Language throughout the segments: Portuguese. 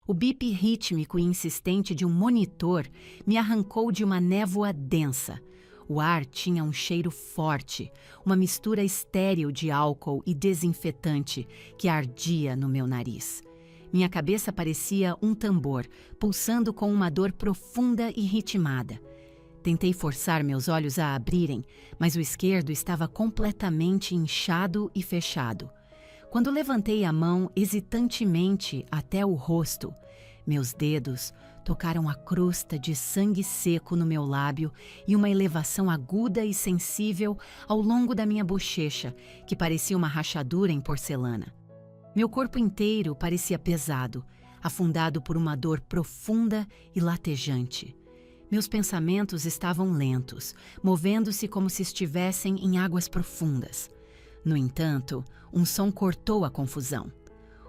O bip rítmico e insistente de um monitor me arrancou de uma névoa densa. O ar tinha um cheiro forte, uma mistura estéril de álcool e desinfetante que ardia no meu nariz. Minha cabeça parecia um tambor, pulsando com uma dor profunda e ritmada. Tentei forçar meus olhos a abrirem, mas o esquerdo estava completamente inchado e fechado. Quando levantei a mão hesitantemente até o rosto, meus dedos tocaram a crosta de sangue seco no meu lábio e uma elevação aguda e sensível ao longo da minha bochecha, que parecia uma rachadura em porcelana. Meu corpo inteiro parecia pesado, afundado por uma dor profunda e latejante. Meus pensamentos estavam lentos, movendo-se como se estivessem em águas profundas. No entanto, um som cortou a confusão.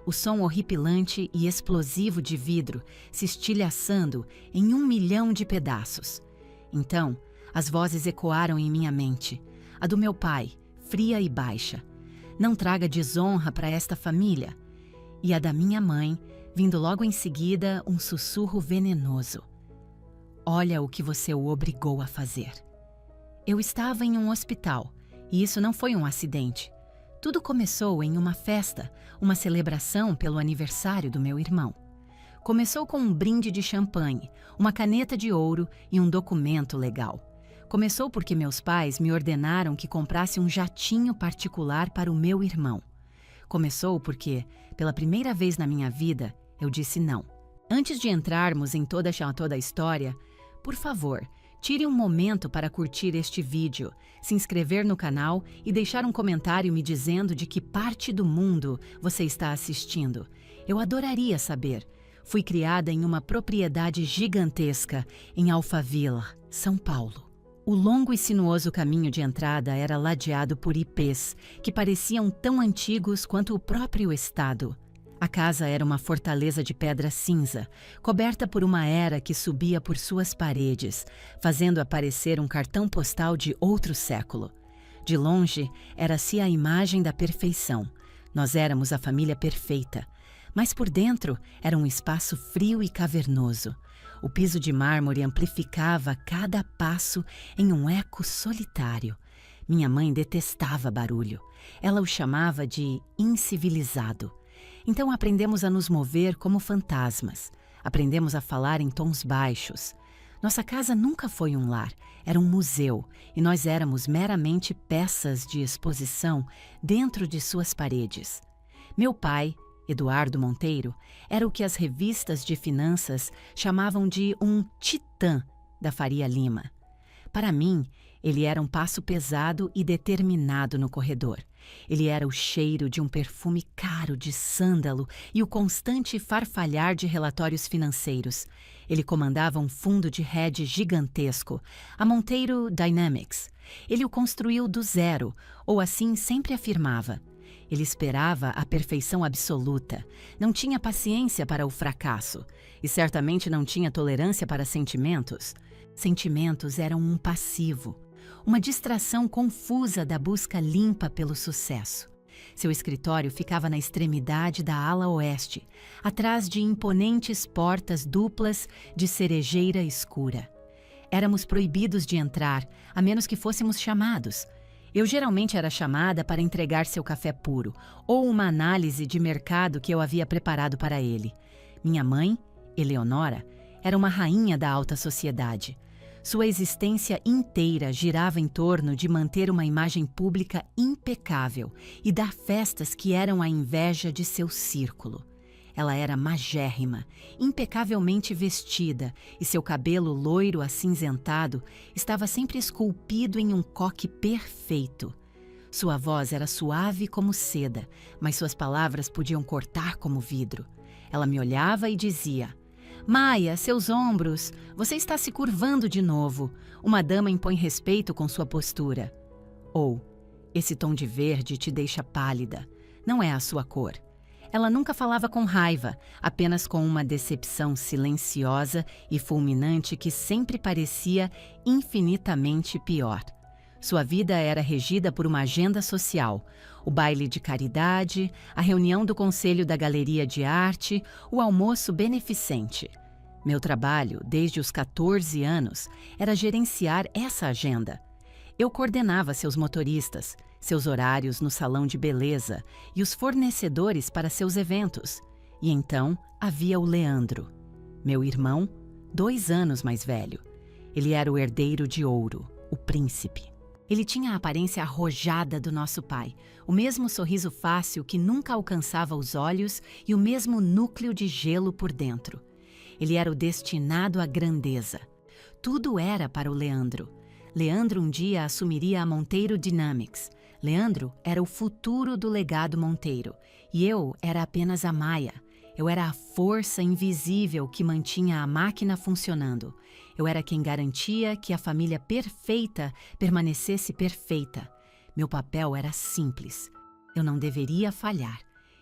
O som horripilante e explosivo de vidro se estilhaçando em 1 milhão de pedaços. Então, as vozes ecoaram em minha mente. A do meu pai, fria e baixa. Não traga desonra para esta família. E a da minha mãe, vindo logo em seguida um sussurro venenoso. Olha o que você o obrigou a fazer. Eu estava em um hospital, e isso não foi um acidente. Tudo começou em uma festa, uma celebração pelo aniversário do meu irmão. Começou com um brinde de champanhe, uma caneta de ouro e um documento legal. Começou porque meus pais me ordenaram que comprasse um jatinho particular para o meu irmão. Começou porque, pela primeira vez na minha vida, eu disse não. Antes de entrarmos em toda a história, por favor, tire um momento para curtir este vídeo, se inscrever no canal e deixar um comentário me dizendo de que parte do mundo você está assistindo. Eu adoraria saber. Fui criada em uma propriedade gigantesca em Alphaville, São Paulo. O longo e sinuoso caminho de entrada era ladeado por ipês, que pareciam tão antigos quanto o próprio estado. A casa era uma fortaleza de pedra cinza, coberta por uma era que subia por suas paredes, fazendo aparecer um cartão postal de outro século. De longe, era-se a imagem da perfeição. Nós éramos a família perfeita. Mas por dentro era um espaço frio e cavernoso. O piso de mármore amplificava cada passo em um eco solitário. Minha mãe detestava barulho. Ela o chamava de incivilizado. Então aprendemos a nos mover como fantasmas. Aprendemos a falar em tons baixos. Nossa casa nunca foi um lar, era um museu, e nós éramos meramente peças de exposição dentro de suas paredes. Meu pai, Eduardo Monteiro, era o que as revistas de finanças chamavam de um titã da Faria Lima. Para mim, ele era um passo pesado e determinado no corredor. Ele era o cheiro de um perfume caro de sândalo e o constante farfalhar de relatórios financeiros. Ele comandava um fundo de hedge gigantesco, a Monteiro Dynamics. Ele o construiu do zero, ou assim sempre afirmava. Ele esperava a perfeição absoluta, não tinha paciência para o fracasso e certamente não tinha tolerância para sentimentos. Sentimentos eram um passivo, uma distração confusa da busca limpa pelo sucesso. Seu escritório ficava na extremidade da ala oeste, atrás de imponentes portas duplas de cerejeira escura. Éramos proibidos de entrar, a menos que fôssemos chamados. Eu geralmente era chamada para entregar seu café puro ou uma análise de mercado que eu havia preparado para ele. Minha mãe, Eleonora, era uma rainha da alta sociedade. Sua existência inteira girava em torno de manter uma imagem pública impecável e dar festas que eram a inveja de seu círculo. Ela era magérrima, impecavelmente vestida, e seu cabelo loiro acinzentado estava sempre esculpido em um coque perfeito. Sua voz era suave como seda, mas suas palavras podiam cortar como vidro. Ela me olhava e dizia: "Maia, seus ombros, você está se curvando de novo. Uma dama impõe respeito com sua postura." Ou, "Esse tom de verde te deixa pálida. Não é a sua cor." Ela nunca falava com raiva, apenas com uma decepção silenciosa e fulminante que sempre parecia infinitamente pior. Sua vida era regida por uma agenda social, o baile de caridade, a reunião do conselho da galeria de arte, o almoço beneficente. Meu trabalho, desde os 14 anos, era gerenciar essa agenda. Eu coordenava seus motoristas, seus horários no salão de beleza e os fornecedores para seus eventos. E então havia o Leandro, meu irmão, 2 anos mais velho. Ele era o herdeiro de ouro, o príncipe. Ele tinha a aparência arrojada do nosso pai, o mesmo sorriso fácil que nunca alcançava os olhos e o mesmo núcleo de gelo por dentro. Ele era o destinado à grandeza. Tudo era para o Leandro. Leandro um dia assumiria a Monteiro Dynamics. Leandro era o futuro do legado Monteiro, e eu era apenas a Maia. Eu era a força invisível que mantinha a máquina funcionando. Eu era quem garantia que a família perfeita permanecesse perfeita. Meu papel era simples. Eu não deveria falhar.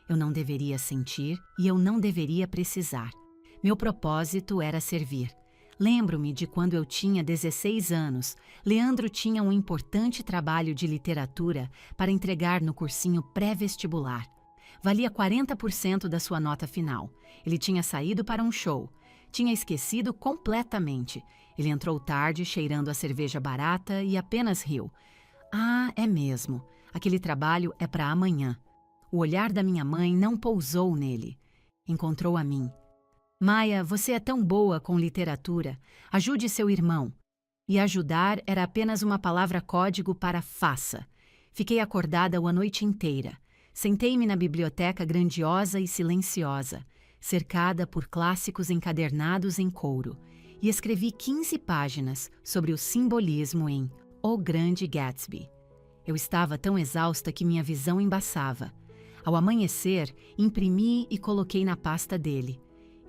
Eu não deveria sentir e eu não deveria precisar. Meu propósito era servir. Lembro-me de quando eu tinha 16 anos, Leandro tinha um importante trabalho de literatura para entregar no cursinho pré-vestibular. Valia 40% da sua nota final. Ele tinha saído para um show. Tinha esquecido completamente. Ele entrou tarde, cheirando a cerveja barata e apenas riu. Ah, é mesmo. Aquele trabalho é para amanhã. O olhar da minha mãe não pousou nele. Encontrou a mim. Maia, você é tão boa com literatura. Ajude seu irmão. E ajudar era apenas uma palavra código para faça. Fiquei acordada a noite inteira. Sentei-me na biblioteca grandiosa e silenciosa, cercada por clássicos encadernados em couro, e escrevi 15 páginas sobre o simbolismo em O Grande Gatsby. Eu estava tão exausta que minha visão embaçava. Ao amanhecer, imprimi e coloquei na pasta dele.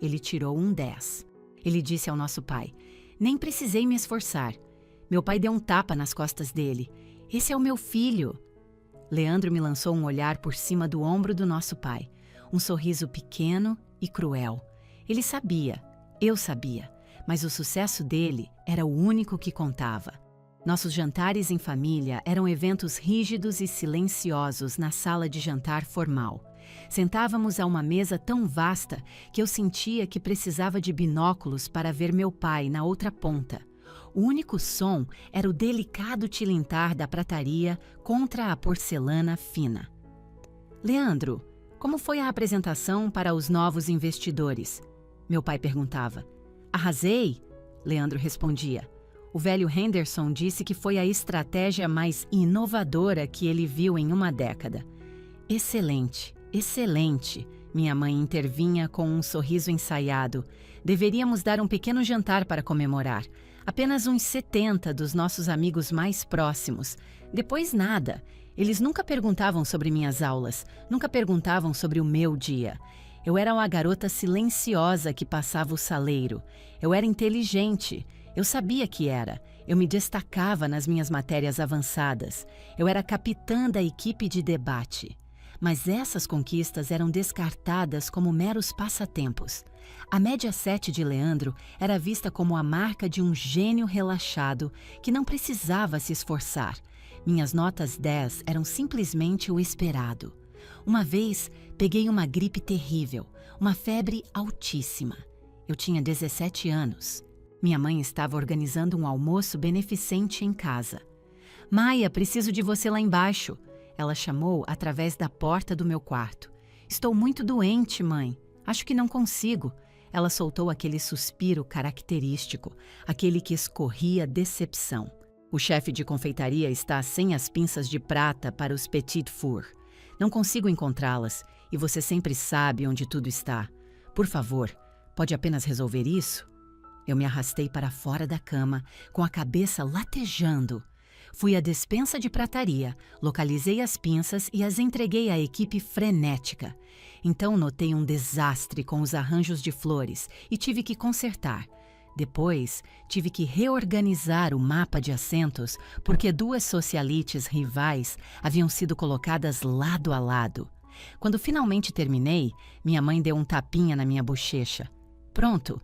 Ele tirou um 10. Ele disse ao nosso pai: "Nem precisei me esforçar." Meu pai deu um tapa nas costas dele. "Esse é o meu filho." Leandro me lançou um olhar por cima do ombro do nosso pai. Um sorriso pequeno e cruel. Ele sabia, eu sabia, mas o sucesso dele era o único que contava. Nossos jantares em família eram eventos rígidos e silenciosos na sala de jantar formal. Sentávamos a uma mesa tão vasta que eu sentia que precisava de binóculos para ver meu pai na outra ponta. O único som era o delicado tilintar da prataria contra a porcelana fina. "Leandro, como foi a apresentação para os novos investidores?" Meu pai perguntava. "Arrasei?" Leandro respondia. O velho Henderson disse que foi a estratégia mais inovadora que ele viu em uma década. "Excelente, excelente." Minha mãe intervinha com um sorriso ensaiado. "Deveríamos dar um pequeno jantar para comemorar. Apenas uns 70 dos nossos amigos mais próximos. Depois nada. Eles nunca perguntavam sobre minhas aulas, nunca perguntavam sobre o meu dia. Eu era uma garota silenciosa que passava o saleiro. Eu era inteligente. Eu sabia que era. Eu me destacava nas minhas matérias avançadas. Eu era capitã da equipe de debate. Mas essas conquistas eram descartadas como meros passatempos. A média 7 de Leandro era vista como a marca de um gênio relaxado que não precisava se esforçar. Minhas notas 10 eram simplesmente o esperado. Uma vez, peguei uma gripe terrível, uma febre altíssima. Eu tinha 17 anos. Minha mãe estava organizando um almoço beneficente em casa. "Maia, preciso de você lá embaixo." Ela chamou através da porta do meu quarto. "Estou muito doente, mãe. Acho que não consigo." Ela soltou aquele suspiro característico, aquele que escorria decepção. "O chefe de confeitaria está sem as pinças de prata para os petit four. Não consigo encontrá-las e você sempre sabe onde tudo está. Por favor, pode apenas resolver isso?" Eu me arrastei para fora da cama, com a cabeça latejando. Fui à despensa de prataria, localizei as pinças e as entreguei à equipe frenética. Então notei um desastre com os arranjos de flores e tive que consertar. Depois, tive que reorganizar o mapa de assentos porque 2 socialites rivais haviam sido colocadas lado a lado. Quando finalmente terminei, minha mãe deu um tapinha na minha bochecha. "Pronto.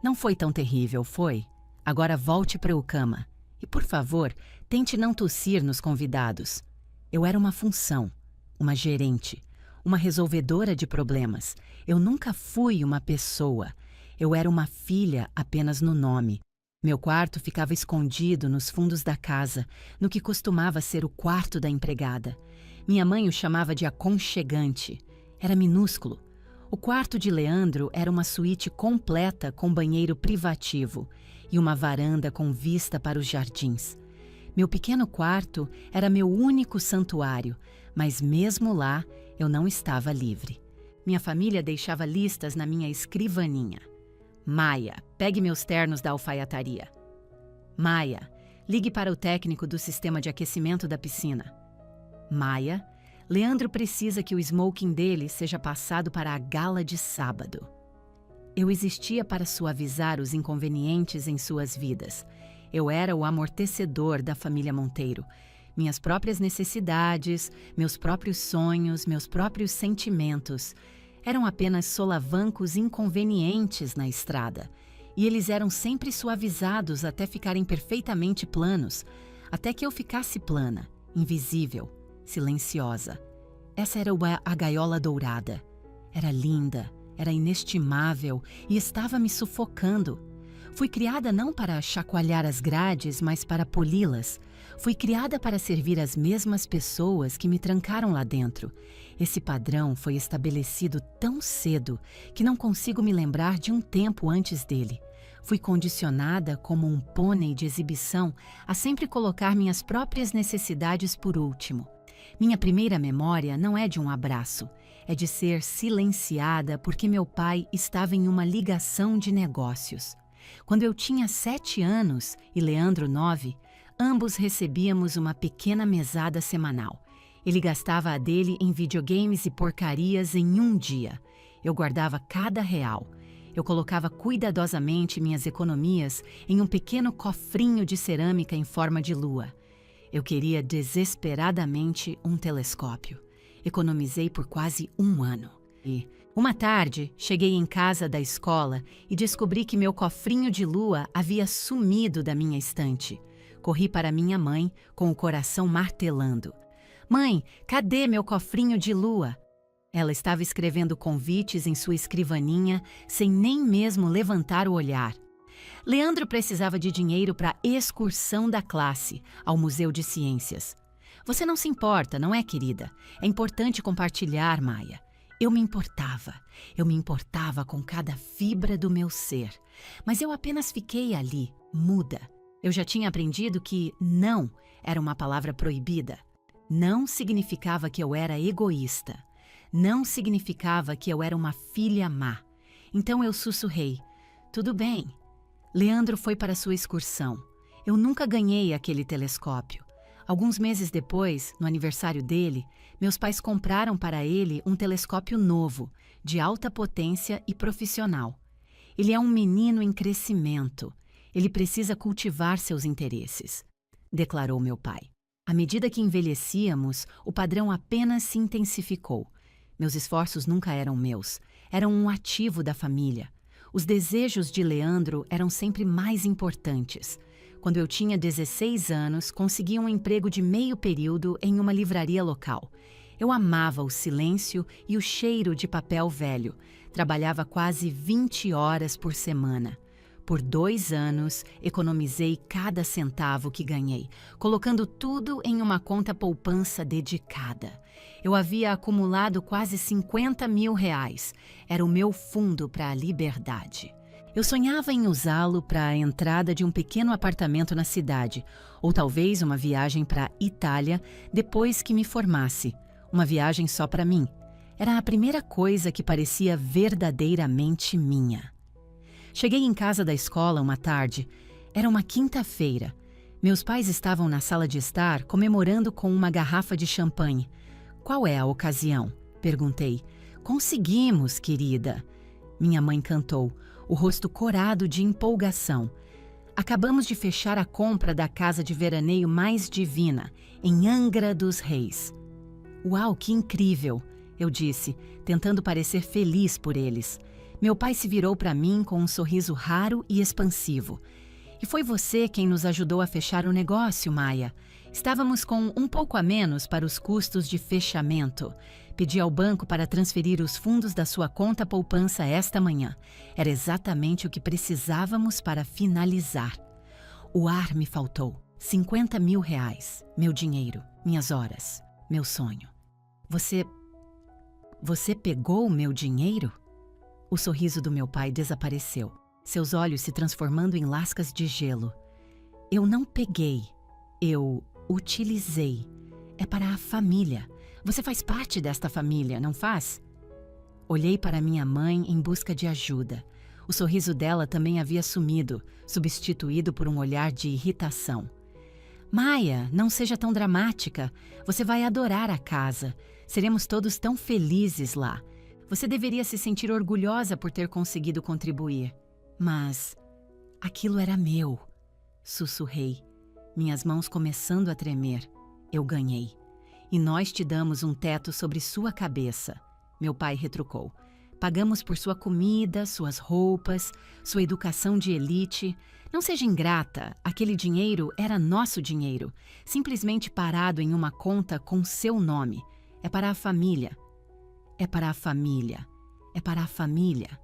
Não foi tão terrível, foi? Agora volte para a cama." E, por favor, tente não tossir nos convidados. Eu era uma função, uma gerente, uma resolvedora de problemas. Eu nunca fui uma pessoa. Eu era uma filha apenas no nome. Meu quarto ficava escondido nos fundos da casa, no que costumava ser o quarto da empregada. Minha mãe o chamava de aconchegante. Era minúsculo. O quarto de Leandro era uma suíte completa com banheiro privativo e uma varanda com vista para os jardins. Meu pequeno quarto era meu único santuário, mas mesmo lá eu não estava livre. Minha família deixava listas na minha escrivaninha. Maia, pegue meus ternos da alfaiataria. Maia, ligue para o técnico do sistema de aquecimento da piscina. Maia, Leandro precisa que o smoking dele seja passado para a gala de sábado. Eu existia para suavizar os inconvenientes em suas vidas. Eu era o amortecedor da família Monteiro. Minhas próprias necessidades, meus próprios sonhos, meus próprios sentimentos eram apenas solavancos inconvenientes na estrada. E eles eram sempre suavizados até ficarem perfeitamente planos, até que eu ficasse plana, invisível, silenciosa. Essa era a gaiola dourada. Era linda, era inestimável e estava me sufocando. Fui criada não para chacoalhar as grades, mas para poli-las. Fui criada para servir as mesmas pessoas que me trancaram lá dentro. Esse padrão foi estabelecido tão cedo que não consigo me lembrar de um tempo antes dele. Fui condicionada como um pônei de exibição a sempre colocar minhas próprias necessidades por último. Minha primeira memória não é de um abraço, é de ser silenciada porque meu pai estava em uma ligação de negócios. Quando eu tinha 7 anos e Leandro 9, ambos recebíamos uma pequena mesada semanal. Ele gastava a dele em videogames e porcarias em um dia. Eu guardava cada real. Eu colocava cuidadosamente minhas economias em um pequeno cofrinho de cerâmica em forma de lua. Eu queria desesperadamente um telescópio. Economizei por quase um ano. E, uma tarde, cheguei em casa da escola e descobri que meu cofrinho de lua havia sumido da minha estante. Corri para minha mãe, com o coração martelando. Mãe, cadê meu cofrinho de lua? Ela estava escrevendo convites em sua escrivaninha, sem nem mesmo levantar o olhar. Leandro precisava de dinheiro para a excursão da classe ao Museu de Ciências. Você não se importa, não é, querida? É importante compartilhar, Maia. Eu me importava com cada fibra do meu ser. Mas eu apenas fiquei ali, muda. Eu já tinha aprendido que não era uma palavra proibida. Não significava que eu era egoísta. Não significava que eu era uma filha má. Então eu sussurrei. Tudo bem. Leandro foi para sua excursão. Eu nunca ganhei aquele telescópio. Alguns meses depois, no aniversário dele, meus pais compraram para ele um telescópio novo, de alta potência e profissional. Ele é um menino em crescimento. Ele precisa cultivar seus interesses, declarou meu pai. À medida que envelhecíamos, o padrão apenas se intensificou. Meus esforços nunca eram meus, eram um ativo da família. Os desejos de Leandro eram sempre mais importantes. Quando eu tinha 16 anos, consegui um emprego de meio período em uma livraria local. Eu amava o silêncio e o cheiro de papel velho. Trabalhava quase 20 horas por semana. Por 2 anos, economizei cada centavo que ganhei, colocando tudo em uma conta poupança dedicada. Eu havia acumulado quase 50 mil reais. Era o meu fundo para a liberdade. Eu sonhava em usá-lo para a entrada de um pequeno apartamento na cidade, ou talvez uma viagem para a Itália depois que me formasse. Uma viagem só para mim. Era a primeira coisa que parecia verdadeiramente minha. Cheguei em casa da escola uma tarde. Era uma quinta-feira. Meus pais estavam na sala de estar comemorando com uma garrafa de champanhe. Qual é a ocasião? Perguntei. Conseguimos, querida. Minha mãe cantou, o rosto corado de empolgação. Acabamos de fechar a compra da casa de veraneio mais divina, em Angra dos Reis. Uau, que incrível! Eu disse, tentando parecer feliz por eles. Meu pai se virou para mim com um sorriso raro e expansivo. E foi você quem nos ajudou a fechar o negócio, Maia. Estávamos com um pouco a menos para os custos de fechamento. Pedi ao banco para transferir os fundos da sua conta poupança esta manhã. Era exatamente o que precisávamos para finalizar. O ar me faltou. 50 mil reais. Meu dinheiro, minhas horas, meu sonho. Você pegou o meu dinheiro? O sorriso do meu pai desapareceu, seus olhos se transformando em lascas de gelo. Eu não peguei, eu utilizei. É para a família. Você faz parte desta família, não faz? Olhei para minha mãe em busca de ajuda. O sorriso dela também havia sumido, substituído por um olhar de irritação. Maia, não seja tão dramática. Você vai adorar a casa. Seremos todos tão felizes lá. Você deveria se sentir orgulhosa por ter conseguido contribuir. Mas aquilo era meu. Sussurrei, minhas mãos começando a tremer. Eu ganhei. E nós te damos um teto sobre sua cabeça. Meu pai retrucou. Pagamos por sua comida, suas roupas, sua educação de elite. Não seja ingrata, aquele dinheiro era nosso dinheiro, simplesmente parado em uma conta com seu nome. É para a família. É para a família. É para a família.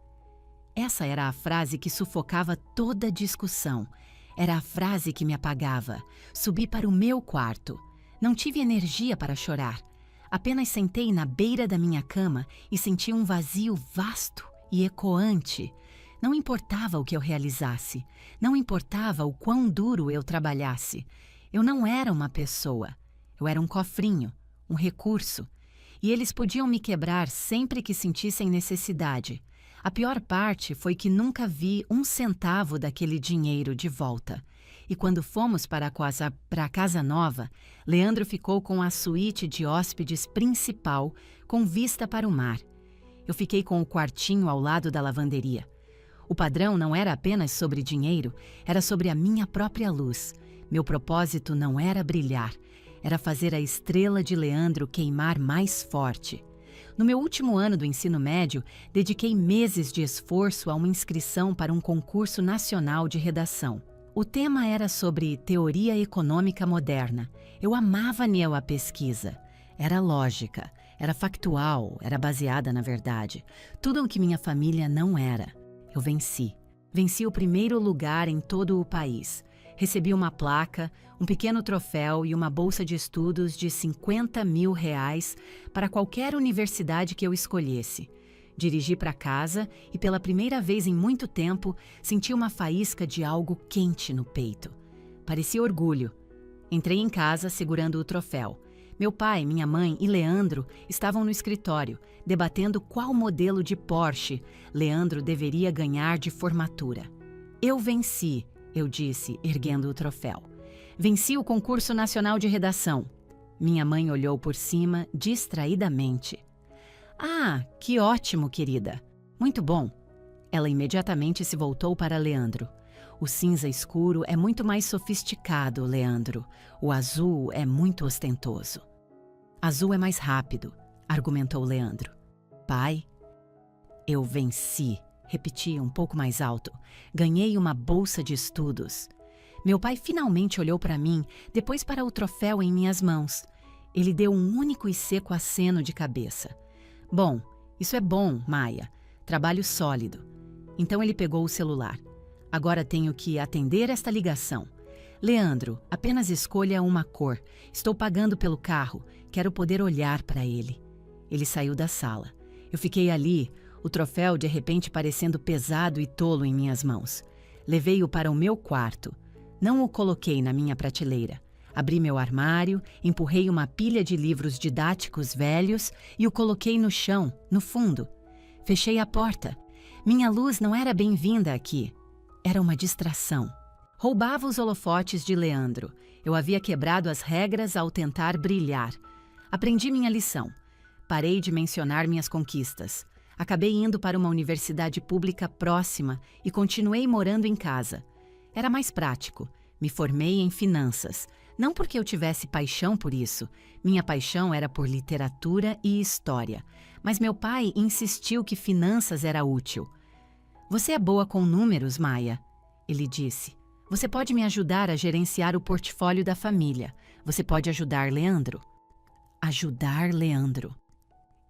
Essa era a frase que sufocava toda a discussão. Era a frase que me apagava. Subi para o meu quarto. Não tive energia para chorar. Apenas sentei na beira da minha cama e senti um vazio vasto e ecoante. Não importava o que eu realizasse. Não importava o quão duro eu trabalhasse. Eu não era uma pessoa. Eu era um cofrinho, um recurso. E eles podiam me quebrar sempre que sentissem necessidade. A pior parte foi que nunca vi um centavo daquele dinheiro de volta. E quando fomos para a casa nova, Leandro ficou com a suíte de hóspedes principal, com vista para o mar. Eu fiquei com o quartinho ao lado da lavanderia. O padrão não era apenas sobre dinheiro, era sobre a minha própria luz. Meu propósito não era brilhar, era fazer a estrela de Leandro queimar mais forte. No meu último ano do ensino médio, dediquei meses de esforço a uma inscrição para um concurso nacional de redação. O tema era sobre teoria econômica moderna. Eu amava a pesquisa. Era lógica, era factual, era baseada na verdade. Tudo o que minha família não era. Eu venci. Venci o primeiro lugar em todo o país. Recebi uma placa, um pequeno troféu e uma bolsa de estudos de 50 mil reais para qualquer universidade que eu escolhesse. Dirigi para casa e, pela primeira vez em muito tempo, senti uma faísca de algo quente no peito. Parecia orgulho. Entrei em casa segurando o troféu. Meu pai, minha mãe e Leandro estavam no escritório, debatendo qual modelo de Porsche Leandro deveria ganhar de formatura. Eu venci, eu disse, erguendo o troféu. Venci o concurso nacional de redação. Minha mãe olhou por cima, distraidamente. Ah, que ótimo, querida. Muito bom. Ela imediatamente se voltou para Leandro. O cinza escuro é muito mais sofisticado, Leandro. O azul é muito ostentoso. Azul é mais rápido, argumentou Leandro. Pai, eu venci, repeti um pouco mais alto. Ganhei uma bolsa de estudos. Meu pai finalmente olhou para mim, depois para o troféu em minhas mãos. Ele deu um único e seco aceno de cabeça. Bom, isso é bom, Maia. Trabalho sólido. Então ele pegou o celular. Agora tenho que atender esta ligação. Leandro, apenas escolha uma cor. Estou pagando pelo carro. Quero poder olhar para ele. Ele saiu da sala. Eu fiquei ali, o troféu de repente parecendo pesado e tolo em minhas mãos. Levei-o para o meu quarto. Não o coloquei na minha prateleira. Abri meu armário, empurrei uma pilha de livros didáticos velhos e o coloquei no chão, no fundo. Fechei a porta. Minha luz não era bem-vinda aqui. Era uma distração. Roubava os holofotes de Leandro. Eu havia quebrado as regras ao tentar brilhar. Aprendi minha lição. Parei de mencionar minhas conquistas. Acabei indo para uma universidade pública próxima e continuei morando em casa. Era mais prático. Me formei em finanças. Não porque eu tivesse paixão por isso. Minha paixão era por literatura e história. Mas meu pai insistiu que finanças era útil. Você é boa com números, Maia, ele disse. Você pode me ajudar a gerenciar o portfólio da família. Você pode ajudar Leandro. Ajudar Leandro.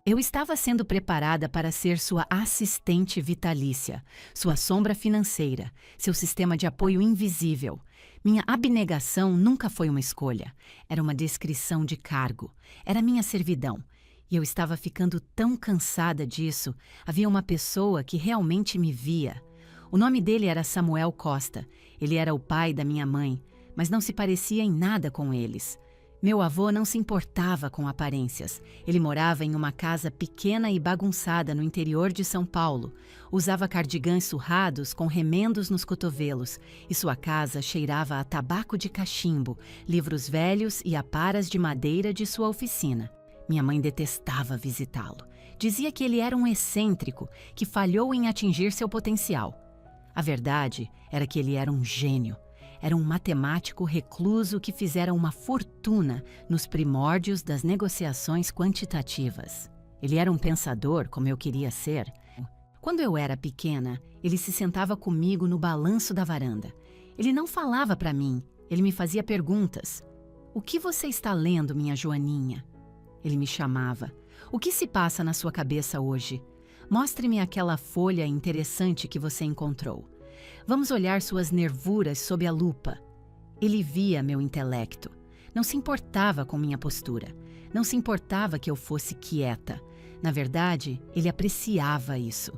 Eu estava sendo preparada para ser sua assistente vitalícia, sua sombra financeira, seu sistema de apoio invisível. Minha abnegação nunca foi uma escolha. Era uma descrição de cargo. Era minha servidão. E eu estava ficando tão cansada disso. Havia uma pessoa que realmente me via. O nome dele era Samuel Costa. Ele era o pai da minha mãe, mas não se parecia em nada com eles. Meu avô não se importava com aparências. Ele morava em uma casa pequena e bagunçada no interior de São Paulo. Usava cardigãs surrados com remendos nos cotovelos, e sua casa cheirava a tabaco de cachimbo, livros velhos e aparas de madeira de sua oficina. Minha mãe detestava visitá-lo. Dizia que ele era um excêntrico, que falhou em atingir seu potencial. A verdade era que ele era um gênio. Era um matemático recluso que fizera uma fortuna nos primórdios das negociações quantitativas. Ele era um pensador, como eu queria ser. Quando eu era pequena, ele se sentava comigo no balanço da varanda. Ele não falava para mim, ele me fazia perguntas. "O que você está lendo, minha Joaninha?" Ele me chamava. "O que se passa na sua cabeça hoje? Mostre-me aquela folha interessante que você encontrou. Vamos olhar suas nervuras sob a lupa." Ele via meu intelecto. Não se importava com minha postura. Não se importava que eu fosse quieta. Na verdade, ele apreciava isso.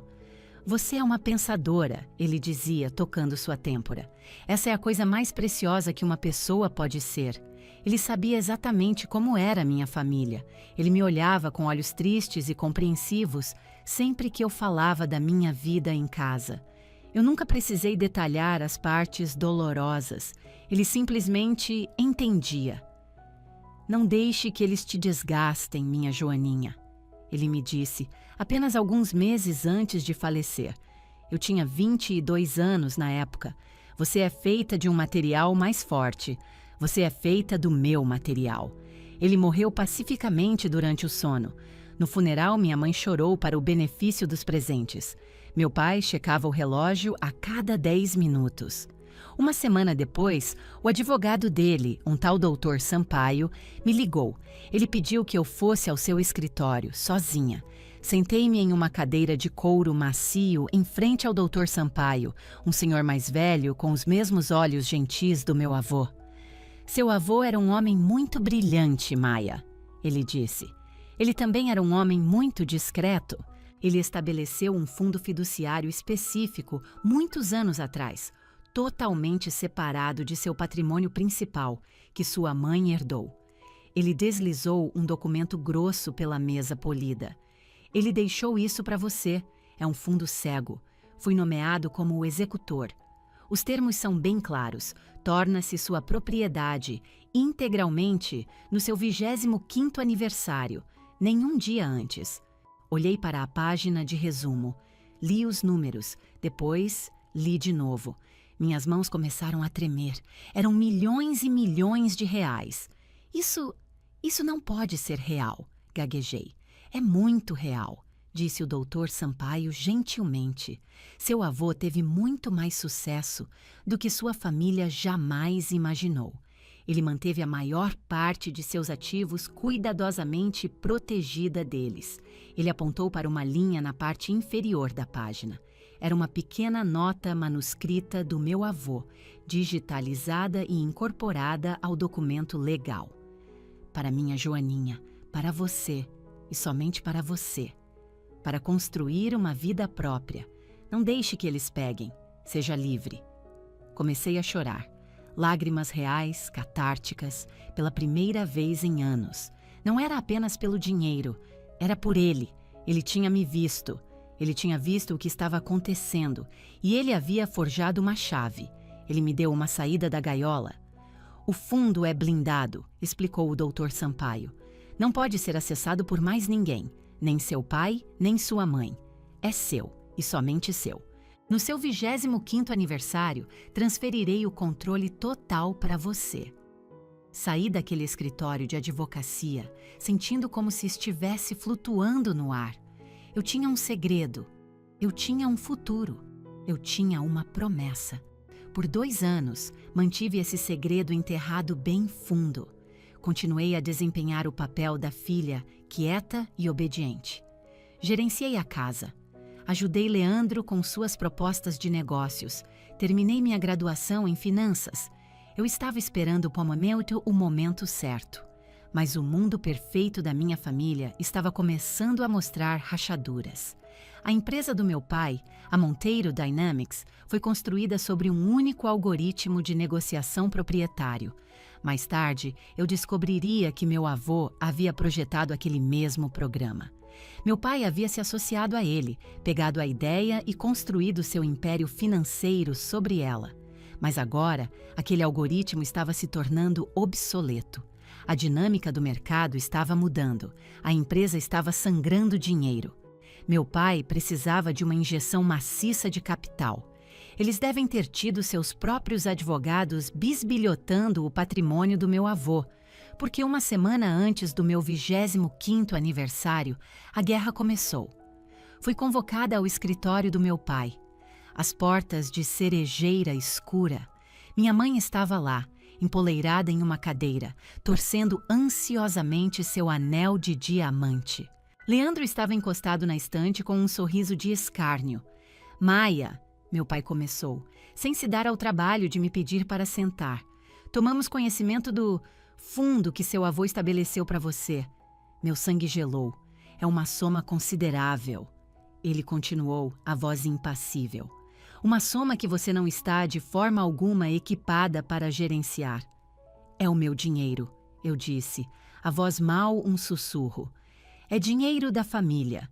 "Você é uma pensadora", ele dizia, tocando sua têmpora. "Essa é a coisa mais preciosa que uma pessoa pode ser." Ele sabia exatamente como era minha família. Ele me olhava com olhos tristes e compreensivos sempre que eu falava da minha vida em casa. Eu nunca precisei detalhar as partes dolorosas. Ele simplesmente entendia. "Não deixe que eles te desgastem, minha Joaninha." Ele me disse, apenas alguns meses antes de falecer. Eu tinha 22 anos na época. "Você é feita de um material mais forte. Você é feita do meu material." Ele morreu pacificamente durante o sono. No funeral, minha mãe chorou para o benefício dos presentes. Meu pai checava o relógio a cada 10 minutos. Uma semana depois, o advogado dele, um tal Dr. Sampaio, me ligou. Ele pediu que eu fosse ao seu escritório, sozinha. Sentei-me em uma cadeira de couro macio em frente ao Dr. Sampaio, um senhor mais velho com os mesmos olhos gentis do meu avô. "Seu avô era um homem muito brilhante, Maia", ele disse. "Ele também era um homem muito discreto. Ele estabeleceu um fundo fiduciário específico muitos anos atrás, totalmente separado de seu patrimônio principal, que sua mãe herdou. Ele deslizou um documento grosso pela mesa polida. Ele deixou isso para você. É um fundo cego. Fui nomeado como o executor. Os termos são bem claros. Torna-se sua propriedade integralmente no seu 25º aniversário, nenhum dia antes." Olhei para a página de resumo. Li os números. Depois, li de novo. Minhas mãos começaram a tremer. Eram milhões e milhões de reais. Isso não pode ser real", gaguejei. "É muito real", disse o Dr. Sampaio gentilmente. "Seu avô teve muito mais sucesso do que sua família jamais imaginou. Ele manteve a maior parte de seus ativos cuidadosamente protegida deles." Ele apontou para uma linha na parte inferior da página. Era uma pequena nota manuscrita do meu avô, digitalizada e incorporada ao documento legal. "Para minha Joaninha, para você, e somente para você. Para construir uma vida própria. Não deixe que eles peguem. Seja livre." Comecei a chorar. Lágrimas reais, catárticas, pela primeira vez em anos. Não era apenas pelo dinheiro, era por ele. Ele tinha me visto. Ele tinha visto o que estava acontecendo e ele havia forjado uma chave. Ele me deu uma saída da gaiola. "O fundo é blindado", explicou o Dr. Sampaio. "Não pode ser acessado por mais ninguém, nem seu pai, nem sua mãe. É seu, e somente seu. No seu 25º aniversário, transferirei o controle total para você." Saí daquele escritório de advocacia, sentindo como se estivesse flutuando no ar. Eu tinha um segredo. Eu tinha um futuro. Eu tinha uma promessa. Por 2 anos, mantive esse segredo enterrado bem fundo. Continuei a desempenhar o papel da filha, quieta e obediente. Gerenciei a casa. Ajudei Leandro com suas propostas de negócios. Terminei minha graduação em finanças. Eu estava esperando o momento certo. Mas o mundo perfeito da minha família estava começando a mostrar rachaduras. A empresa do meu pai, a Monteiro Dynamics, foi construída sobre um único algoritmo de negociação proprietário. Mais tarde, eu descobriria que meu avô havia projetado aquele mesmo programa. Meu pai havia se associado a ele, pegado a ideia e construído seu império financeiro sobre ela. Mas agora, aquele algoritmo estava se tornando obsoleto. A dinâmica do mercado estava mudando. A empresa estava sangrando dinheiro. Meu pai precisava de uma injeção maciça de capital. Eles devem ter tido seus próprios advogados bisbilhotando o patrimônio do meu avô, porque uma semana antes do meu 25º aniversário, a guerra começou. Fui convocada ao escritório do meu pai. As portas de cerejeira escura. Minha mãe estava lá, empoleirada em uma cadeira, torcendo ansiosamente seu anel de diamante. Leandro estava encostado na estante com um sorriso de escárnio. Maia, meu pai começou, sem se dar ao trabalho de me pedir para sentar. Tomamos conhecimento do fundo que seu avô estabeleceu para você. Meu sangue gelou. É uma soma considerável. Ele continuou, a voz impassível. Uma soma que você não está de forma alguma equipada para gerenciar. É o meu dinheiro, eu disse, a voz mal um sussurro. É dinheiro da família.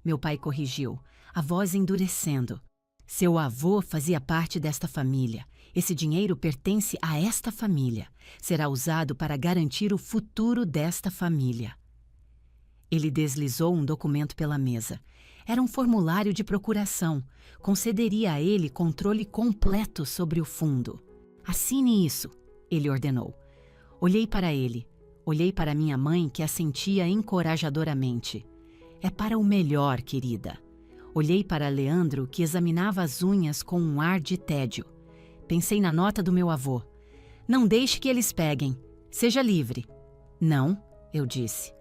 Meu pai corrigiu, a voz endurecendo. Seu avô fazia parte desta família. Esse dinheiro pertence a esta família. Será usado para garantir o futuro desta família. Ele deslizou um documento pela mesa. Era um formulário de procuração. Concederia a ele controle completo sobre o fundo. Assine isso, ele ordenou. Olhei para ele. Olhei para minha mãe, que assentia encorajadoramente. É para o melhor, querida. Olhei para Leandro, que examinava as unhas com um ar de tédio. Pensei na nota do meu avô. Não deixe que eles peguem. Seja livre. Não, eu disse.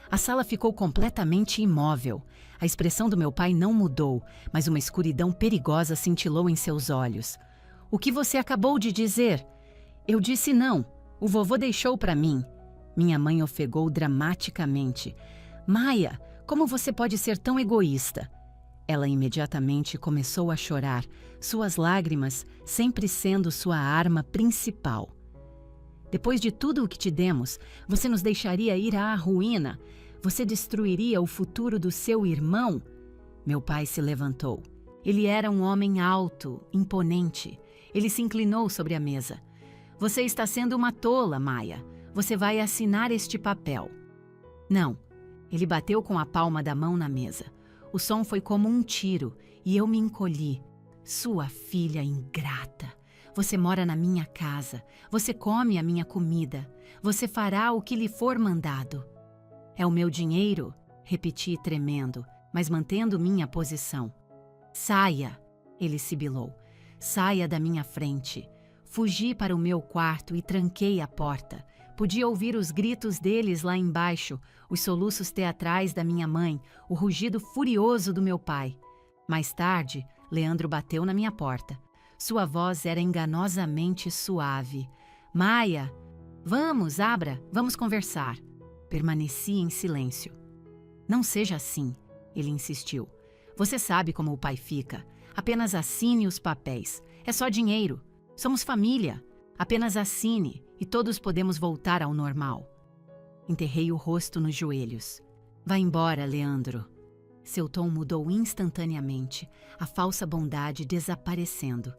A sala ficou completamente imóvel. A expressão do meu pai não mudou, mas uma escuridão perigosa cintilou em seus olhos. O que você acabou de dizer? Eu disse não. O vovô deixou para mim. Minha mãe ofegou dramaticamente. Maia, como você pode ser tão egoísta? Ela imediatamente começou a chorar, suas lágrimas sempre sendo sua arma principal. Depois de tudo o que te demos, você nos deixaria ir à ruína? Você destruiria o futuro do seu irmão? Meu pai se levantou. Ele era um homem alto, imponente. Ele se inclinou sobre a mesa. Você está sendo uma tola, Maia. Você vai assinar este papel. Não. Ele bateu com a palma da mão na mesa. O som foi como um tiro e eu me encolhi. Sua filha ingrata. Você mora na minha casa. Você come a minha comida. Você fará o que lhe for mandado. É o meu dinheiro? Repeti tremendo, mas mantendo minha posição. Saia, ele sibilou. Saia da minha frente. Fugi para o meu quarto e tranquei a porta. Podia ouvir os gritos deles lá embaixo, os soluços teatrais da minha mãe, o rugido furioso do meu pai. Mais tarde, Leandro bateu na minha porta. Sua voz era enganosamente suave. Maia, vamos, abra, vamos conversar. Permaneci em silêncio. Não seja assim, ele insistiu. Você sabe como o pai fica. Apenas assine os papéis. É só dinheiro. Somos família. Apenas assine e todos podemos voltar ao normal. Enterrei o rosto nos joelhos. Vá embora, Leandro. Seu tom mudou instantaneamente, a falsa bondade desaparecendo.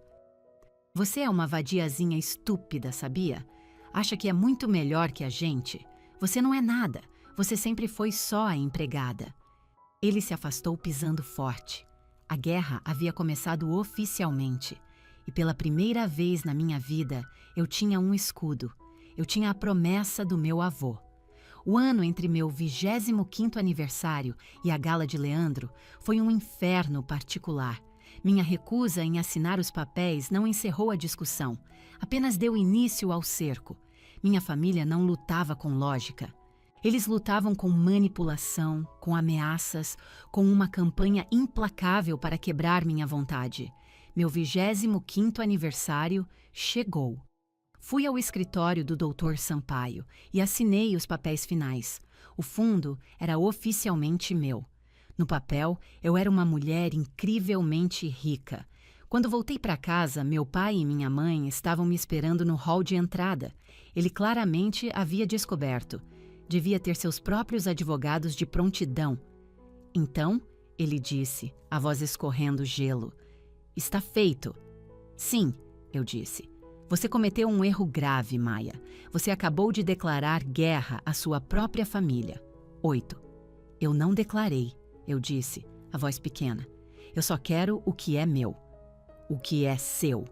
Você é uma vadiazinha estúpida, sabia? Acha que é muito melhor que a gente? Você não é nada. Você sempre foi só a empregada. Ele se afastou pisando forte. A guerra havia começado oficialmente. E pela primeira vez na minha vida, eu tinha um escudo. Eu tinha a promessa do meu avô. O ano entre meu 25º aniversário e a gala de Leandro foi um inferno particular. Minha recusa em assinar os papéis não encerrou a discussão, apenas deu início ao cerco. Minha família não lutava com lógica. Eles lutavam com manipulação, com ameaças, com uma campanha implacável para quebrar minha vontade. Meu 25º aniversário chegou. Fui ao escritório do Dr. Sampaio e assinei os papéis finais. O fundo era oficialmente meu. No papel, eu era uma mulher incrivelmente rica. Quando voltei para casa, meu pai e minha mãe estavam me esperando no hall de entrada. Ele claramente havia descoberto. Devia ter seus próprios advogados de prontidão. Então, ele disse, a voz escorrendo gelo. Está feito. Sim, eu disse. Você cometeu um erro grave, Maia. Você acabou de declarar guerra à sua própria família. 8. Eu não declarei, eu disse, a voz pequena. Eu só quero o que é meu. O que é seu,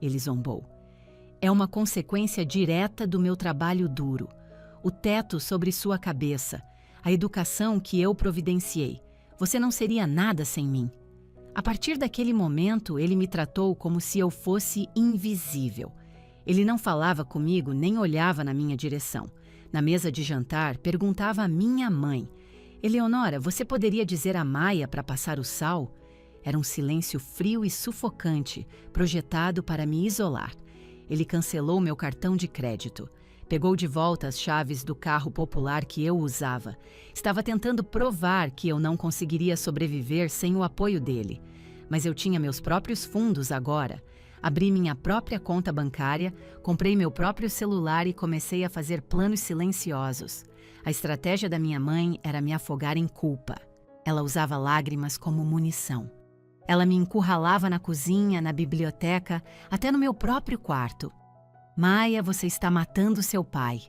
ele zombou. É uma consequência direta do meu trabalho duro. O teto sobre sua cabeça, a educação que eu providenciei. Você não seria nada sem mim. A partir daquele momento, ele me tratou como se eu fosse invisível. Ele não falava comigo nem olhava na minha direção. Na mesa de jantar, perguntava à minha mãe: Eleonora, você poderia dizer a Maia para passar o sal? Era um silêncio frio e sufocante, projetado para me isolar. Ele cancelou meu cartão de crédito. Pegou de volta as chaves do carro popular que eu usava. Estava tentando provar que eu não conseguiria sobreviver sem o apoio dele. Mas eu tinha meus próprios fundos agora. Abri minha própria conta bancária, comprei meu próprio celular e comecei a fazer planos silenciosos. A estratégia da minha mãe era me afogar em culpa. Ela usava lágrimas como munição. Ela me encurralava na cozinha, na biblioteca, até no meu próprio quarto. Maia, você está matando seu pai.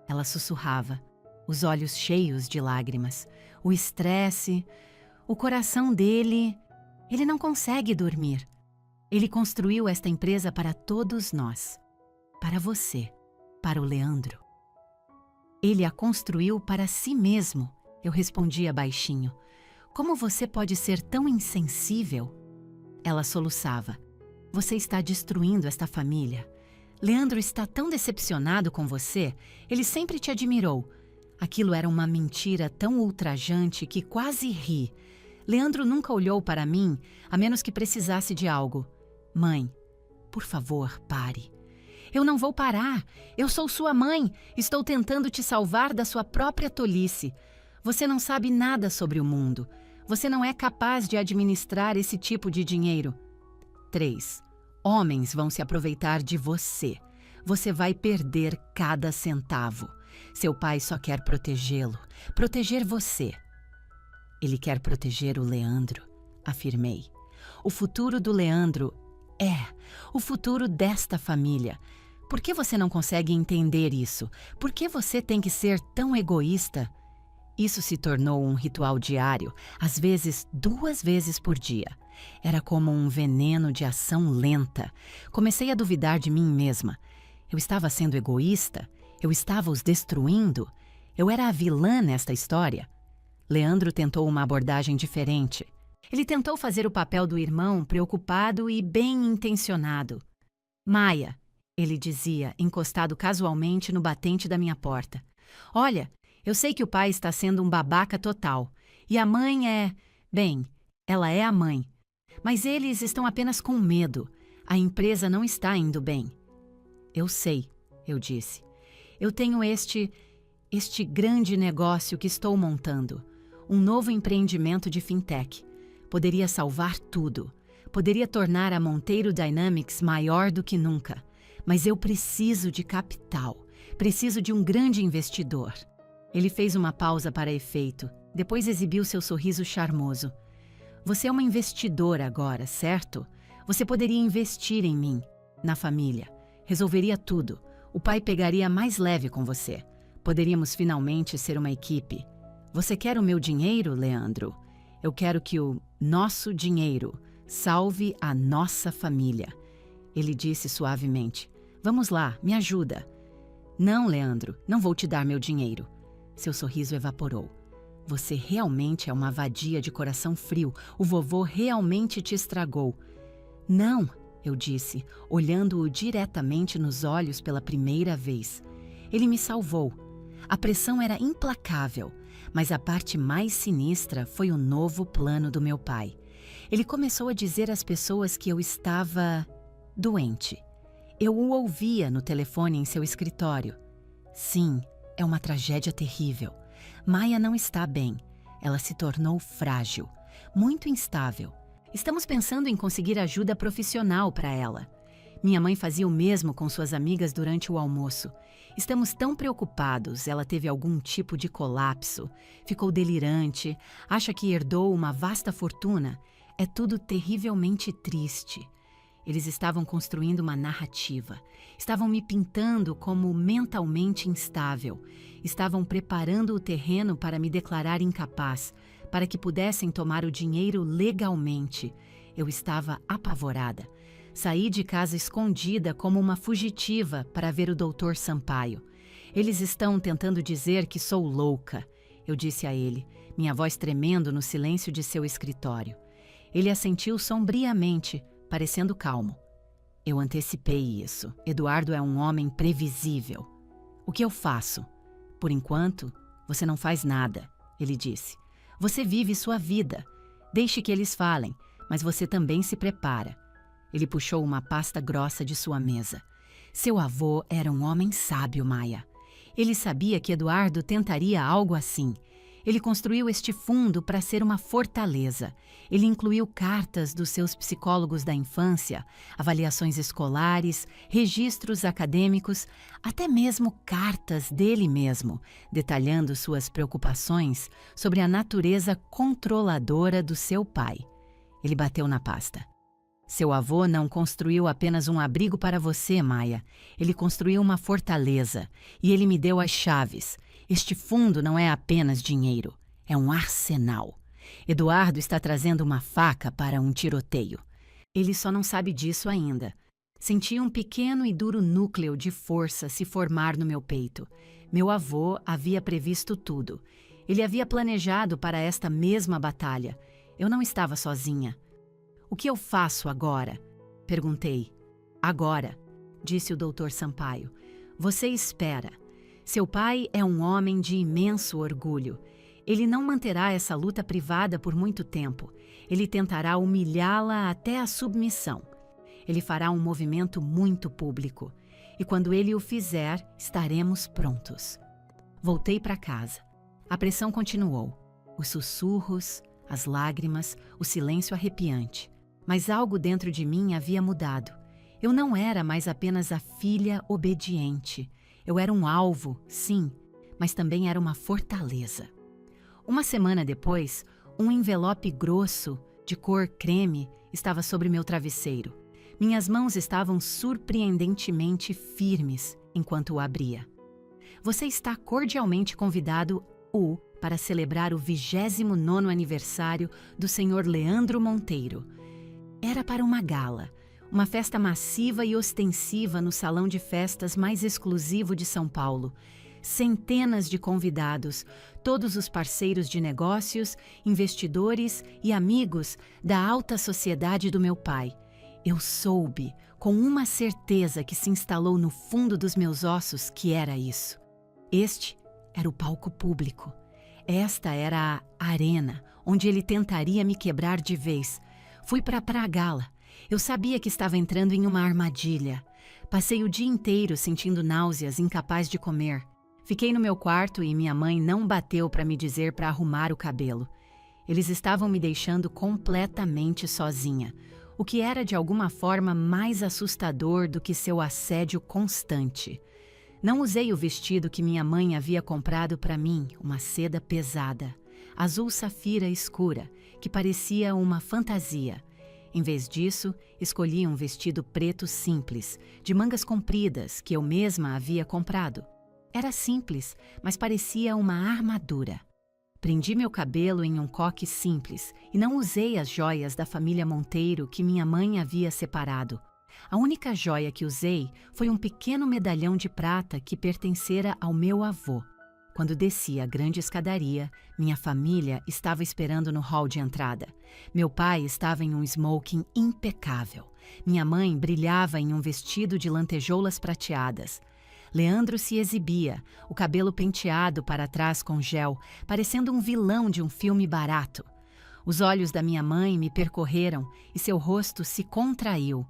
Ela sussurrava, os olhos cheios de lágrimas. O estresse, o coração dele... Ele não consegue dormir. Ele construiu esta empresa para todos nós. Para você, para o Leandro. Ele a construiu para si mesmo, eu respondia baixinho. Como você pode ser tão insensível? Ela soluçava. Você está destruindo esta família. Leandro está tão decepcionado com você, ele sempre te admirou. Aquilo era uma mentira tão ultrajante que quase ri. Leandro nunca olhou para mim, a menos que precisasse de algo. Mãe, por favor, pare. Eu não vou parar. Eu sou sua mãe. Estou tentando te salvar da sua própria tolice. Você não sabe nada sobre o mundo. Você não é capaz de administrar esse tipo de dinheiro. 3. Homens vão se aproveitar de você. Você vai perder cada centavo. Seu pai só quer protegê-lo, proteger você. Ele quer proteger o Leandro, afirmei. O futuro do Leandro é o futuro desta família. Por que você não consegue entender isso? Por que você tem que ser tão egoísta? Isso se tornou um ritual diário, às vezes 2 vezes por dia. Era como um veneno de ação lenta. Comecei a duvidar de mim mesma. Eu estava sendo egoísta? Eu estava os destruindo? Eu era a vilã nesta história? Leandro tentou uma abordagem diferente. Ele tentou fazer o papel do irmão preocupado e bem-intencionado. Maia, ele dizia, encostado casualmente no batente da minha porta. Olha, eu sei que o pai está sendo um babaca total. E a mãe é... Bem, ela é a mãe. Mas eles estão apenas com medo. A empresa não está indo bem. Eu sei, eu disse. Eu tenho este grande negócio que estou montando. Um novo empreendimento de fintech. Poderia salvar tudo. Poderia tornar a Monteiro Dynamics maior do que nunca. Mas eu preciso de capital. Preciso de um grande investidor. Ele fez uma pausa para efeito. Depois exibiu seu sorriso charmoso. Você é uma investidora agora, certo? Você poderia investir em mim, na família. Resolveria tudo. O pai pegaria mais leve com você. Poderíamos finalmente ser uma equipe. Você quer o meu dinheiro, Leandro? Eu quero que o nosso dinheiro salve a nossa família. Ele disse suavemente. Vamos lá, me ajuda. Não, Leandro, não vou te dar meu dinheiro. Seu sorriso evaporou. Você realmente é uma vadia de coração frio. O vovô realmente te estragou. Não, eu disse, olhando-o diretamente nos olhos pela primeira vez. Ele me salvou. A pressão era implacável, mas a parte mais sinistra foi o novo plano do meu pai. Ele começou a dizer às pessoas que eu estava doente. Eu o ouvia no telefone em seu escritório. Sim, é uma tragédia terrível. Maia não está bem. Ela se tornou frágil, muito instável. Estamos pensando em conseguir ajuda profissional para ela. Minha mãe fazia o mesmo com suas amigas durante o almoço. Estamos tão preocupados, ela teve algum tipo de colapso, ficou delirante, acha que herdou uma vasta fortuna. É tudo terrivelmente triste. Eles estavam construindo uma narrativa. Estavam me pintando como mentalmente instável. Estavam preparando o terreno para me declarar incapaz, para que pudessem tomar o dinheiro legalmente. Eu estava apavorada. Saí de casa escondida como uma fugitiva para ver o Dr. Sampaio. Eles estão tentando dizer que sou louca, eu disse a ele, minha voz tremendo no silêncio de seu escritório. Ele assentiu sombriamente, parecendo calmo. Eu antecipei isso. Eduardo é um homem previsível. O que eu faço? Por enquanto, você não faz nada, ele disse. Você vive sua vida. Deixe que eles falem, mas você também se prepara. Ele puxou uma pasta grossa de sua mesa. Seu avô era um homem sábio, Maia. Ele sabia que Eduardo tentaria algo assim. Ele construiu este fundo para ser uma fortaleza. Ele incluiu cartas dos seus psicólogos da infância, avaliações escolares, registros acadêmicos, até mesmo cartas dele mesmo, detalhando suas preocupações sobre a natureza controladora do seu pai. Ele bateu na pasta. Seu avô não construiu apenas um abrigo para você, Maia. Ele construiu uma fortaleza e ele me deu as chaves. Este fundo não é apenas dinheiro, é um arsenal. Eduardo está trazendo uma faca para um tiroteio. Ele só não sabe disso ainda. Senti um pequeno e duro núcleo de força se formar no meu peito. Meu avô havia previsto tudo. Ele havia planejado para esta mesma batalha. Eu não estava sozinha. O que eu faço agora? Perguntei. Agora, disse o Dr. Sampaio. Você espera. Seu pai é um homem de imenso orgulho. Ele não manterá essa luta privada por muito tempo. Ele tentará humilhá-la até a submissão. Ele fará um movimento muito público. E quando ele o fizer, estaremos prontos. Voltei para casa. A pressão continuou. Os sussurros, as lágrimas, o silêncio arrepiante. Mas algo dentro de mim havia mudado. Eu não era mais apenas a filha obediente. Eu era um alvo, sim, mas também era uma fortaleza. Uma semana depois, um envelope grosso, de cor creme, estava sobre meu travesseiro. Minhas mãos estavam surpreendentemente firmes enquanto o abria. Você está cordialmente convidado para celebrar o 29º aniversário do Sr. Leandro Monteiro. Era para uma gala, uma festa massiva e ostensiva no salão de festas mais exclusivo de São Paulo. Centenas de convidados, todos os parceiros de negócios, investidores e amigos da alta sociedade do meu pai. Eu soube, com uma certeza que se instalou no fundo dos meus ossos, que era isso. Este era o palco público. Esta era a arena, onde ele tentaria me quebrar de vez. Fui para a gala. Eu sabia que estava entrando em uma armadilha. Passei o dia inteiro sentindo náuseas, incapaz de comer. Fiquei no meu quarto e minha mãe não bateu para me dizer para arrumar o cabelo. Eles estavam me deixando completamente sozinha, o que era de alguma forma mais assustador do que seu assédio constante. Não usei o vestido que minha mãe havia comprado para mim, uma seda pesada, azul safira escura, que parecia uma fantasia. Em vez disso, escolhi um vestido preto simples, de mangas compridas, que eu mesma havia comprado. Era simples, mas parecia uma armadura. Prendi meu cabelo em um coque simples e não usei as joias da família Monteiro que minha mãe havia separado. A única joia que usei foi um pequeno medalhão de prata que pertencera ao meu avô. Quando desci a grande escadaria, minha família estava esperando no hall de entrada. Meu pai estava em um smoking impecável. Minha mãe brilhava em um vestido de lantejoulas prateadas. Leandro se exibia, o cabelo penteado para trás com gel, parecendo um vilão de um filme barato. Os olhos da minha mãe me percorreram e seu rosto se contraiu.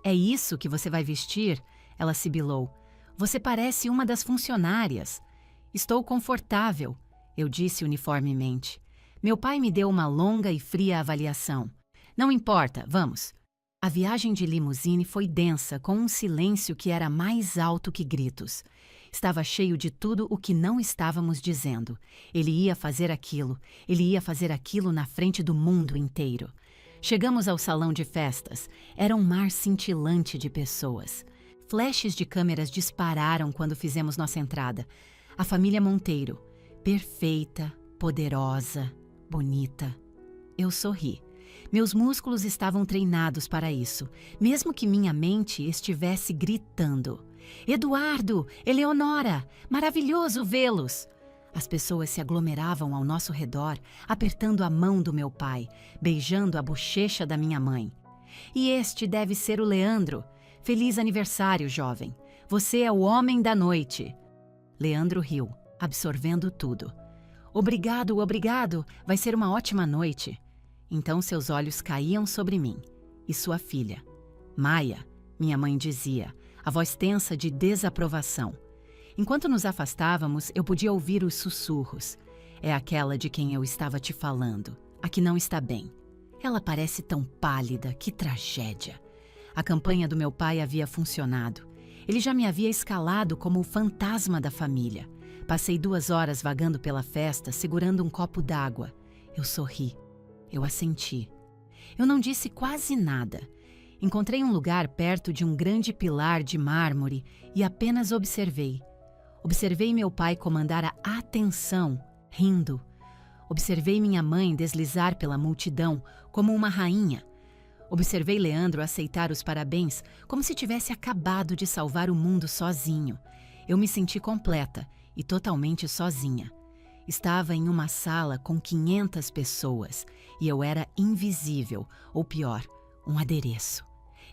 "É isso que você vai vestir?" Ela sibilou. "Você parece uma das funcionárias." "Estou confortável", eu disse uniformemente. Meu pai me deu uma longa e fria avaliação. "Não importa, vamos." A viagem de limusine foi densa, com um silêncio que era mais alto que gritos. Estava cheio de tudo o que não estávamos dizendo. Ele ia fazer aquilo na frente do mundo inteiro. Chegamos ao salão de festas. Era um mar cintilante de pessoas. Flashes de câmeras dispararam quando fizemos nossa entrada. A família Monteiro, perfeita, poderosa, bonita. Eu sorri. Meus músculos estavam treinados para isso, mesmo que minha mente estivesse gritando. "Eduardo, Eleonora, maravilhoso vê-los!" As pessoas se aglomeravam ao nosso redor, apertando a mão do meu pai, beijando a bochecha da minha mãe. "E este deve ser o Leandro. Feliz aniversário, jovem. Você é o homem da noite." Leandro riu, absorvendo tudo. Obrigado. Vai ser uma ótima noite." Então seus olhos caíam sobre mim. E sua filha. "Maia", minha mãe dizia, a voz tensa de desaprovação. Enquanto nos afastávamos, eu podia ouvir os sussurros. "É aquela de quem eu estava te falando. A que não está bem. Ela parece tão pálida, que tragédia." A campanha do meu pai havia funcionado. Ele já me havia escalado como o fantasma da família. Passei 2 horas vagando pela festa, segurando um copo d'água. Eu sorri. Eu assenti. Eu não disse quase nada. Encontrei um lugar perto de um grande pilar de mármore e apenas observei. Observei meu pai comandar a atenção, rindo. Observei minha mãe deslizar pela multidão como uma rainha. Observei Leandro aceitar os parabéns como se tivesse acabado de salvar o mundo sozinho. Eu me senti completa e totalmente sozinha. Estava em uma sala com 500 pessoas e eu era invisível, ou pior, um adereço.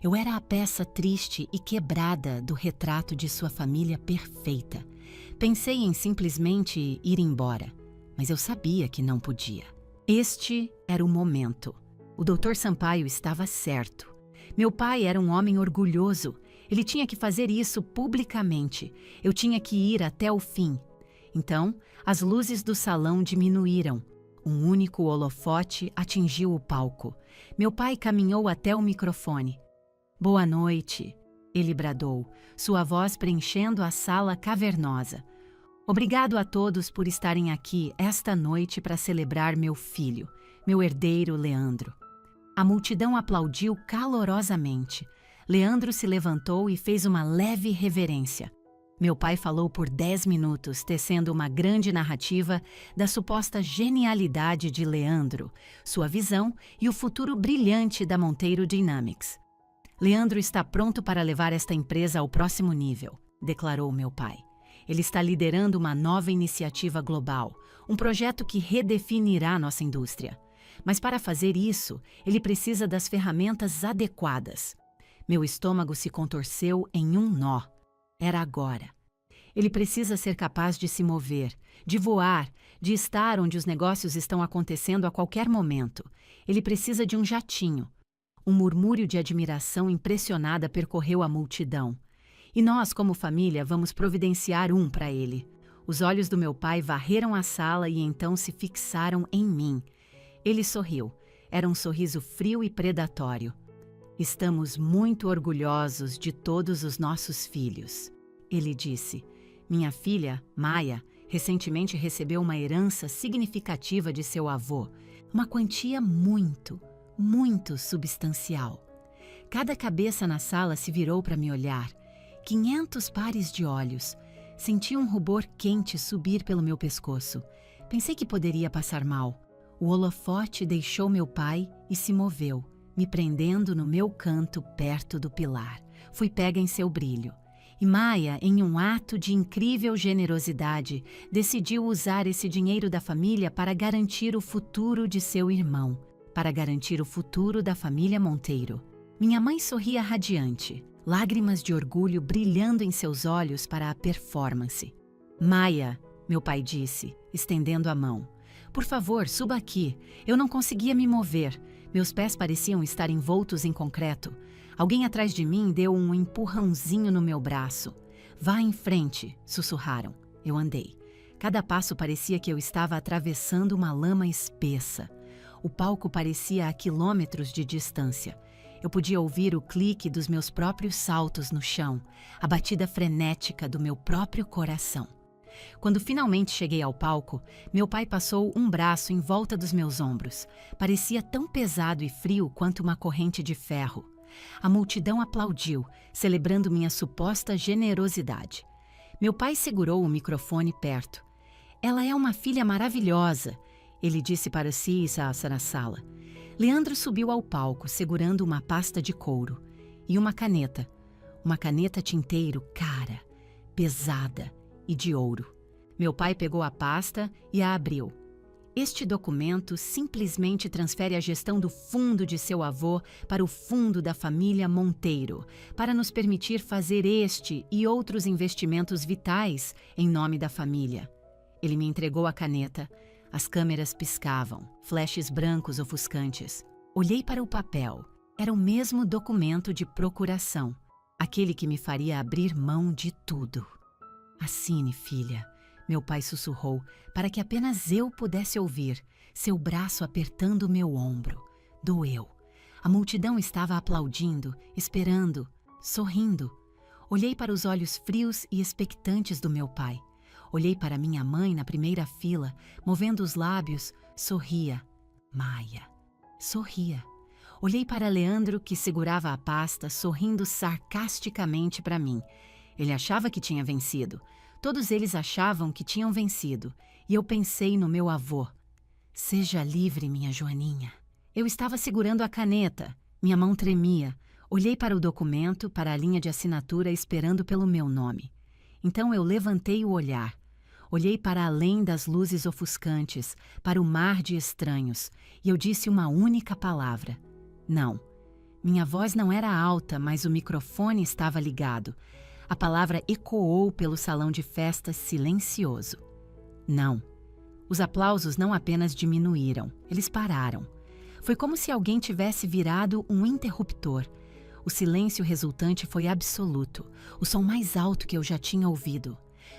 Eu era a peça triste e quebrada do retrato de sua família perfeita. Pensei em simplesmente ir embora, mas eu sabia que não podia. Este era o momento. O Dr. Sampaio estava certo. Meu pai era um homem orgulhoso. Ele tinha que fazer isso publicamente. Eu tinha que ir até o fim. Então, as luzes do salão diminuíram. Um único holofote atingiu o palco. Meu pai caminhou até o microfone. "Boa noite", ele bradou, sua voz preenchendo a sala cavernosa. "Obrigado a todos por estarem aqui esta noite para celebrar meu filho, meu herdeiro Leandro." A multidão aplaudiu calorosamente. Leandro se levantou e fez uma leve reverência. Meu pai falou por 10 minutos, tecendo uma grande narrativa da suposta genialidade de Leandro, sua visão e o futuro brilhante da Monteiro Dynamics. "Leandro está pronto para levar esta empresa ao próximo nível", declarou meu pai. "Ele está liderando uma nova iniciativa global, um projeto que redefinirá nossa indústria. Mas para fazer isso, ele precisa das ferramentas adequadas." Meu estômago se contorceu em um nó. Era agora. Ele precisa ser capaz de se mover, de voar, de estar onde os negócios estão acontecendo a qualquer momento. Ele precisa de um jatinho. Um murmúrio de admiração impressionada percorreu a multidão. "E nós, como família, vamos providenciar um para ele." Os olhos do meu pai varreram a sala e então se fixaram em mim. Ele sorriu. Era um sorriso frio e predatório. "Estamos muito orgulhosos de todos os nossos filhos", ele disse. "Minha filha, Maia, recentemente recebeu uma herança significativa de seu avô, uma quantia muito substancial." Cada cabeça na sala se virou para me olhar. 500 pares de olhos. Senti um rubor quente subir pelo meu pescoço. Pensei que poderia passar mal. O holofote deixou meu pai e se moveu, me prendendo no meu canto perto do pilar. Fui pega em seu brilho. E Maia, em um ato de incrível generosidade, decidiu usar esse dinheiro da família para garantir o futuro de seu irmão, para garantir o futuro da família Monteiro. Minha mãe sorria radiante, lágrimas de orgulho brilhando em seus olhos para a performance. Maia, meu pai disse, estendendo a mão. Por favor, suba aqui. Eu não conseguia me mover. Meus pés pareciam estar envoltos em concreto. Alguém atrás de mim deu um empurrãozinho no meu braço. Vá em frente, sussurraram. Eu andei. Cada passo parecia que eu estava atravessando uma lama espessa. O palco parecia a quilômetros de distância. Eu podia ouvir o clique dos meus próprios saltos no chão, a batida frenética do meu próprio coração. Quando finalmente cheguei ao palco, meu pai passou um braço em volta dos meus ombros. Parecia tão pesado e frio quanto uma corrente de ferro. A multidão aplaudiu, celebrando minha suposta generosidade. Meu pai segurou o microfone perto. Ela é uma filha maravilhosa, ele disse para Cissa na sala. Leandro subiu ao palco, segurando uma pasta de couro e uma caneta tinteiro cara, pesada e de ouro. Meu pai pegou a pasta e a abriu. Este documento simplesmente transfere a gestão do fundo de seu avô para o fundo da família Monteiro, para nos permitir fazer este e outros investimentos vitais em nome da família. Ele me entregou a caneta. As câmeras piscavam, flashes brancos ofuscantes. Olhei para o papel. Era o mesmo documento de procuração, aquele que me faria abrir mão de tudo. Assine, filha. Meu pai sussurrou, para que apenas eu pudesse ouvir, seu braço apertando meu ombro. Doeu. A multidão estava aplaudindo, esperando, sorrindo. Olhei para os olhos frios e expectantes do meu pai. Olhei para minha mãe na primeira fila, movendo os lábios, sorria. Maia. Sorria. Olhei para Leandro, que segurava a pasta, sorrindo sarcasticamente para mim. Ele achava que tinha vencido. Todos eles achavam que tinham vencido, e eu pensei no meu avô. Seja livre, minha Joaninha. Eu estava segurando a caneta, minha mão tremia. Olhei para o documento, para a linha de assinatura, esperando pelo meu nome. Então eu levantei o olhar. Olhei para além das luzes ofuscantes, para o mar de estranhos, e eu disse uma única palavra. Não. Minha voz não era alta, mas o microfone estava ligado. A palavra ecoou pelo salão de festas silencioso. Não. Os aplausos não apenas diminuíram, eles pararam. Foi como se alguém tivesse virado um interruptor. O silêncio resultante foi absoluto, o som mais alto que eu já tinha ouvido.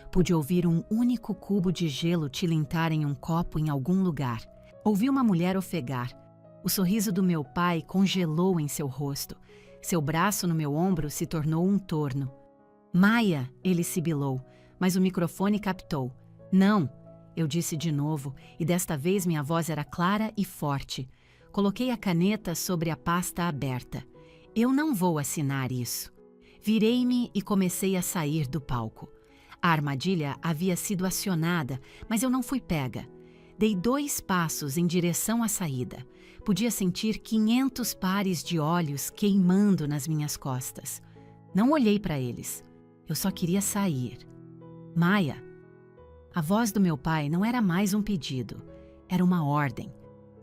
Pude ouvir um único cubo de gelo tilintar em um copo em algum lugar. Ouvi uma mulher ofegar. O sorriso do meu pai congelou em seu rosto. Seu braço no meu ombro se tornou um torno. Maia, ele sibilou, mas o microfone captou. Não, eu disse de novo, e desta vez minha voz era clara e forte. Coloquei a caneta sobre a pasta aberta. Eu não vou assinar isso. Virei-me e comecei a sair do palco. A armadilha havia sido acionada, mas eu não fui pega. Dei 2 passos em direção à saída. Podia sentir 500 pares de olhos queimando nas minhas costas. Não olhei para eles. Eu só queria sair. Maia. A voz do meu pai não era mais um pedido. Era uma ordem.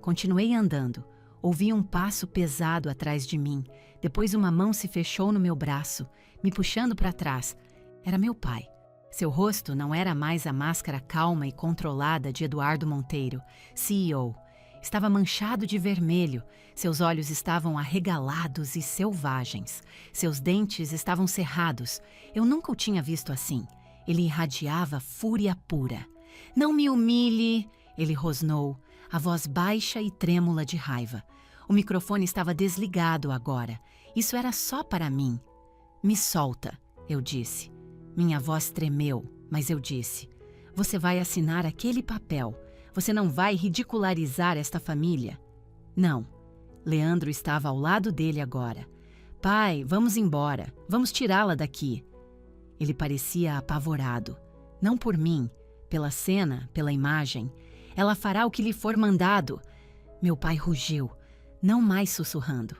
Continuei andando. Ouvi um passo pesado atrás de mim. Depois uma mão se fechou no meu braço, me puxando para trás. Era meu pai. Seu rosto não era mais a máscara calma e controlada de Eduardo Monteiro, CEO. Estava manchado de vermelho, seus olhos estavam arregalados e selvagens. Seus dentes estavam cerrados. Eu nunca o tinha visto assim. Ele irradiava fúria pura. Não me humilhe, ele rosnou, a voz baixa e trêmula de raiva. O microfone estava desligado agora. Isso era só para mim. Me solta, eu disse. Minha voz tremeu, mas eu disse: você vai assinar aquele papel. Você não vai ridicularizar esta família. Não. Leandro estava ao lado dele agora. Pai, vamos embora. Vamos tirá-la daqui. Ele parecia apavorado. Não por mim, pela cena, pela imagem. Ela fará o que lhe for mandado. Meu pai rugiu, não mais sussurrando.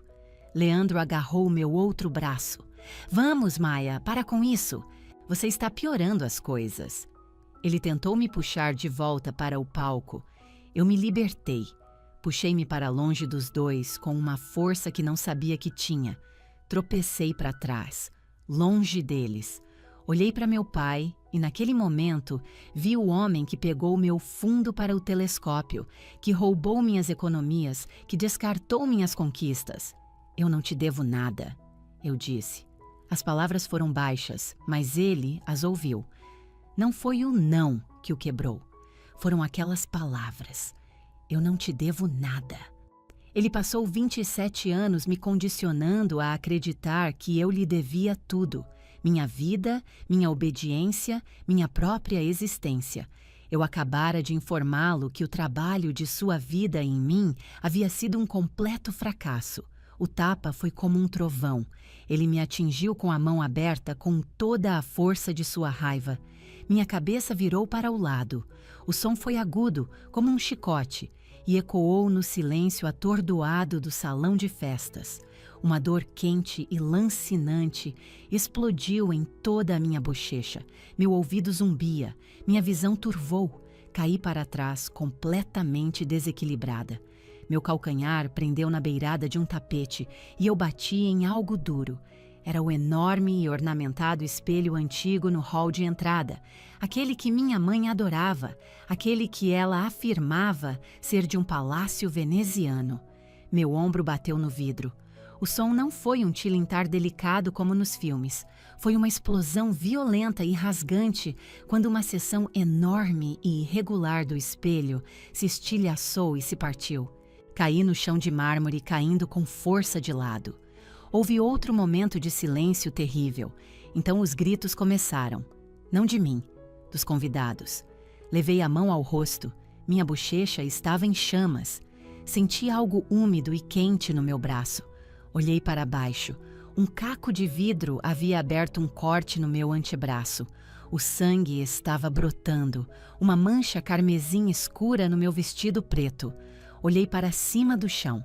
Leandro agarrou meu outro braço. Vamos, Maya, para com isso. Você está piorando as coisas. Ele tentou me puxar de volta para o palco. Eu me libertei. Puxei-me para longe dos dois com uma força que não sabia que tinha. Tropecei para trás, longe deles. Olhei para meu pai e, naquele momento, vi o homem que pegou meu fundo para o telescópio, que roubou minhas economias, que descartou minhas conquistas. Eu não te devo nada, eu disse. As palavras foram baixas, mas ele as ouviu. Não foi o não que o quebrou. Foram aquelas palavras. Eu não te devo nada. Ele passou 27 anos me condicionando a acreditar que eu lhe devia tudo. Minha vida, minha obediência, minha própria existência. Eu acabara de informá-lo que o trabalho de sua vida em mim havia sido um completo fracasso. O tapa foi como um trovão. Ele me atingiu com a mão aberta com toda a força de sua raiva. Minha cabeça virou para o lado. O som foi agudo, como um chicote, e ecoou no silêncio atordoado do salão de festas. Uma dor quente e lancinante explodiu em toda a minha bochecha. Meu ouvido zumbia, minha visão turvou. Caí para trás, completamente desequilibrada. Meu calcanhar prendeu na beirada de um tapete e eu bati em algo duro. Era o enorme e ornamentado espelho antigo no hall de entrada, aquele que minha mãe adorava, aquele que ela afirmava ser de um palácio veneziano. Meu ombro bateu no vidro. O som não foi um tilintar delicado como nos filmes. Foi uma explosão violenta e rasgante quando uma seção enorme e irregular do espelho se estilhaçou e se partiu. Caí no chão de mármore, caindo com força de lado. Houve outro momento de silêncio terrível. Então os gritos começaram. Não de mim, dos convidados. Levei a mão ao rosto. Minha bochecha estava em chamas. Senti algo úmido e quente no meu braço. Olhei para baixo. Um caco de vidro havia aberto um corte no meu antebraço. O sangue estava brotando. Uma mancha carmesim escura no meu vestido preto. Olhei para cima do chão.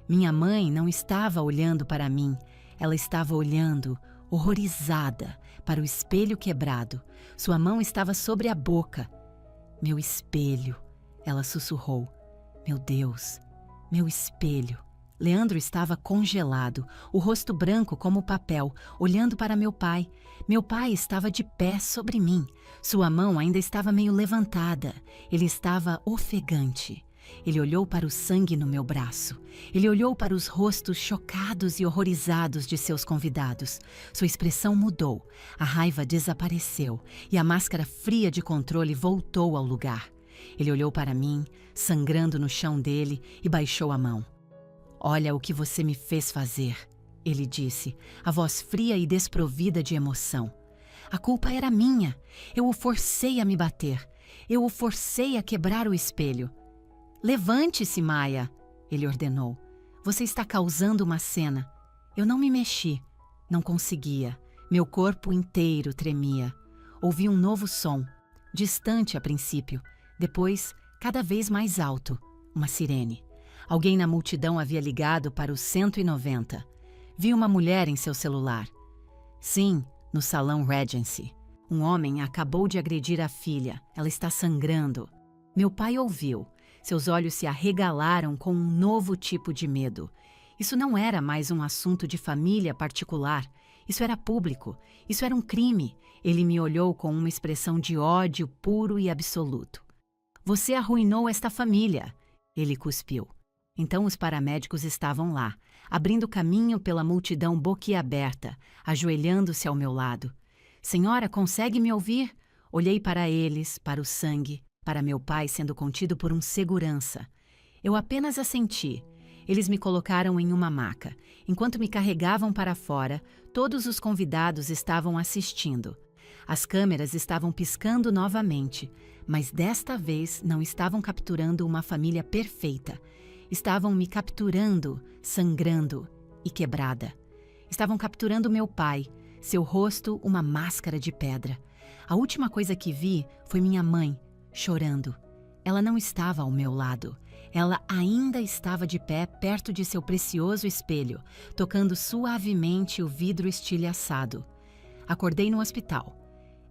Minha mãe não estava olhando para mim. Ela estava olhando, horrorizada, para o espelho quebrado. Sua mão estava sobre a boca. Meu espelho, ela sussurrou. Meu Deus, meu espelho. Leandro estava congelado, o rosto branco como papel, olhando para meu pai. Meu pai estava de pé sobre mim. Sua mão ainda estava meio levantada. Ele estava ofegante. Ele olhou para o sangue no meu braço. Ele olhou para os rostos chocados e horrorizados de seus convidados. Sua expressão mudou. A raiva desapareceu e a máscara fria de controle voltou ao lugar. Ele olhou para mim, sangrando no chão dele, e baixou a mão. Olha o que você me fez fazer, ele disse, a voz fria e desprovida de emoção. A culpa era minha. Eu o forcei a me bater. Eu o forcei a quebrar o espelho. Levante-se, Maya, ele ordenou. Você está causando uma cena. Eu não me mexi. Não conseguia. Meu corpo inteiro tremia. Ouvi um novo som, distante a princípio, depois cada vez mais alto, uma sirene. Alguém na multidão havia ligado para o 190. Vi uma mulher em seu celular. Sim, no salão Regency. Um homem acabou de agredir a filha. Ela está sangrando. Meu pai ouviu. Seus olhos se arregalaram com um novo tipo de medo. Isso não era mais um assunto de família particular. Isso era público. Isso era um crime. Ele me olhou com uma expressão de ódio puro e absoluto. Você arruinou esta família. Ele cuspiu. Então os paramédicos estavam lá, abrindo caminho pela multidão boquiaberta, ajoelhando-se ao meu lado. Senhora, consegue me ouvir? Olhei para eles, para o sangue, para meu pai sendo contido por um segurança. Eu apenas assenti. Eles me colocaram em uma maca. Enquanto me carregavam para fora, todos os convidados estavam assistindo. As câmeras estavam piscando novamente, mas desta vez não estavam capturando uma família perfeita. Estavam me capturando, sangrando e quebrada. Estavam capturando meu pai, seu rosto uma máscara de pedra. A última coisa que vi foi minha mãe, chorando. Ela não estava ao meu lado. Ela ainda estava de pé perto de seu precioso espelho, tocando suavemente o vidro estilhaçado. Acordei no hospital.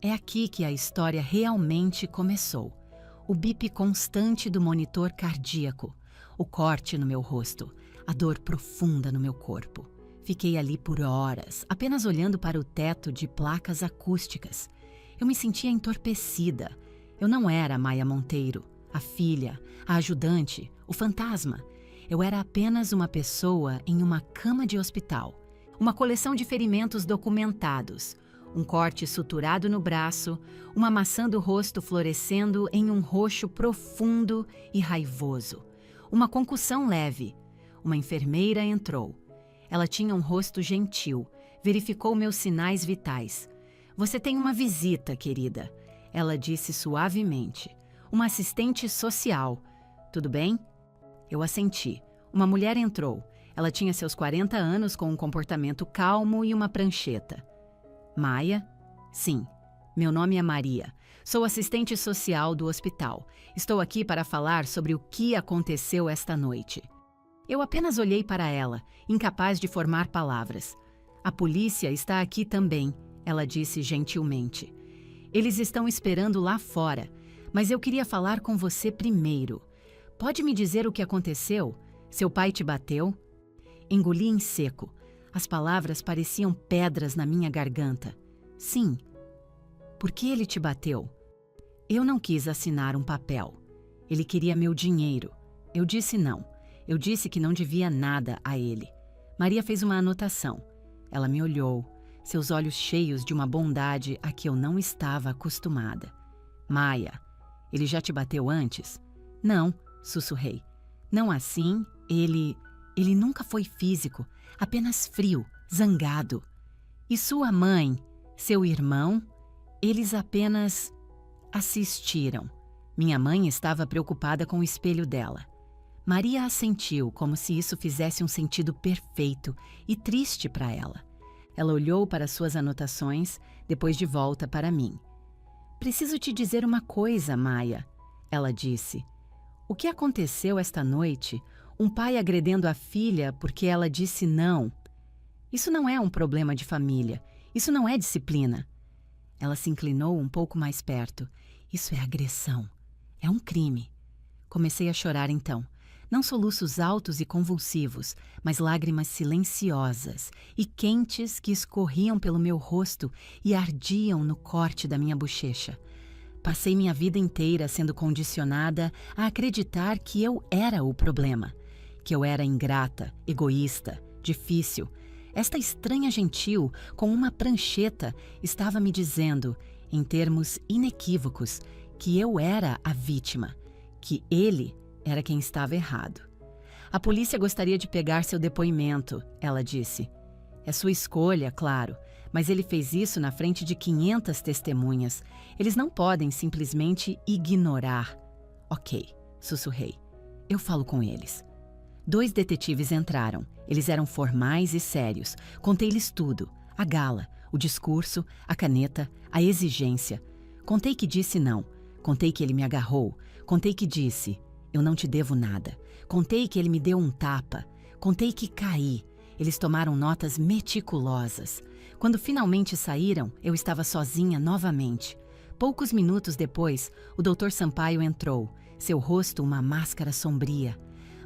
É aqui que a história realmente começou. O bip constante do monitor cardíaco, o corte no meu rosto, a dor profunda no meu corpo. Fiquei ali por horas, apenas olhando para o teto de placas acústicas. Eu me sentia entorpecida. Eu não era a Maia Monteiro, a filha, a ajudante, o fantasma. Eu era apenas uma pessoa em uma cama de hospital. Uma coleção de ferimentos documentados, um corte suturado no braço, uma maçã do rosto florescendo em um roxo profundo e raivoso. Uma concussão leve. Uma enfermeira entrou. Ela tinha um rosto gentil, verificou meus sinais vitais. "Você tem uma visita, querida", ela disse suavemente. "Uma assistente social. Tudo bem?" Eu assenti. Uma mulher entrou. Ela tinha seus 40 anos com um comportamento calmo e uma prancheta. "Maia?" "Sim. Meu nome é Maria. Sou assistente social do hospital. Estou aqui para falar sobre o que aconteceu esta noite." Eu apenas olhei para ela, incapaz de formar palavras. "A polícia está aqui também", ela disse gentilmente. "Eles estão esperando lá fora, mas eu queria falar com você primeiro. Pode me dizer o que aconteceu? Seu pai te bateu?" Engoli em seco. As palavras pareciam pedras na minha garganta. "Sim." "Por que ele te bateu?" Eu não quis assinar um papel. Ele queria meu dinheiro. Eu disse não. Eu disse que não devia nada a ele. Maria fez uma anotação. Ela me olhou, seus olhos cheios de uma bondade a que eu não estava acostumada. "Maia, ele já te bateu antes?" "Não", sussurrei. "Não assim, ele nunca foi físico, apenas frio, zangado." "E sua mãe, seu irmão?" "Eles apenas assistiram." Minha mãe estava preocupada com o espelho dela. Maria assentiu, como se isso fizesse um sentido perfeito e triste para ela. Ela olhou para suas anotações, depois de volta para mim. "Preciso te dizer uma coisa, Maia", ela disse. "O que aconteceu esta noite? Um pai agredendo a filha porque ela disse não. Isso não é um problema de família. Isso não é disciplina." Ela se inclinou um pouco mais perto. "Isso é agressão. É um crime." Comecei a chorar então. Não soluços altos e convulsivos, mas lágrimas silenciosas e quentes que escorriam pelo meu rosto e ardiam no corte da minha bochecha. Passei minha vida inteira sendo condicionada a acreditar que eu era o problema, que eu era ingrata, egoísta, difícil. Esta estranha gentil, com uma prancheta, estava me dizendo, em termos inequívocos, que eu era a vítima, que ele era quem estava errado. "A polícia gostaria de pegar seu depoimento", ela disse. "É sua escolha, claro, mas ele fez isso na frente de 500 testemunhas. Eles não podem simplesmente ignorar." "Ok", sussurrei. "Eu falo com eles." 2 detetives entraram. Eles eram formais e sérios. Contei-lhes tudo. A gala, o discurso, a caneta, a exigência. Contei que disse não. Contei que ele me agarrou. Contei que disse: "Eu não te devo nada." Contei que ele me deu um tapa. Contei que caí. Eles tomaram notas meticulosas. Quando finalmente saíram, eu estava sozinha novamente. Poucos minutos depois, o Dr. Sampaio entrou, seu rosto uma máscara sombria.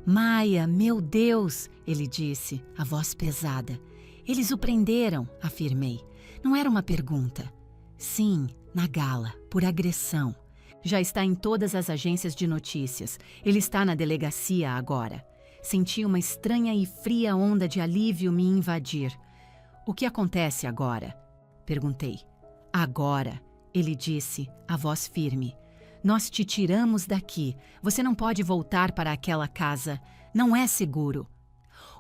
"Maia, meu Deus!" ele disse, a voz pesada. "Eles o prenderam", afirmei. Não era uma pergunta. "Sim, na gala, por agressão. Já está em todas as agências de notícias. Ele está na delegacia agora." Senti uma estranha e fria onda de alívio me invadir. "O que acontece agora?" perguntei. "Agora", ele disse, a voz firme. "Nós te tiramos daqui. Você não pode voltar para aquela casa. Não é seguro."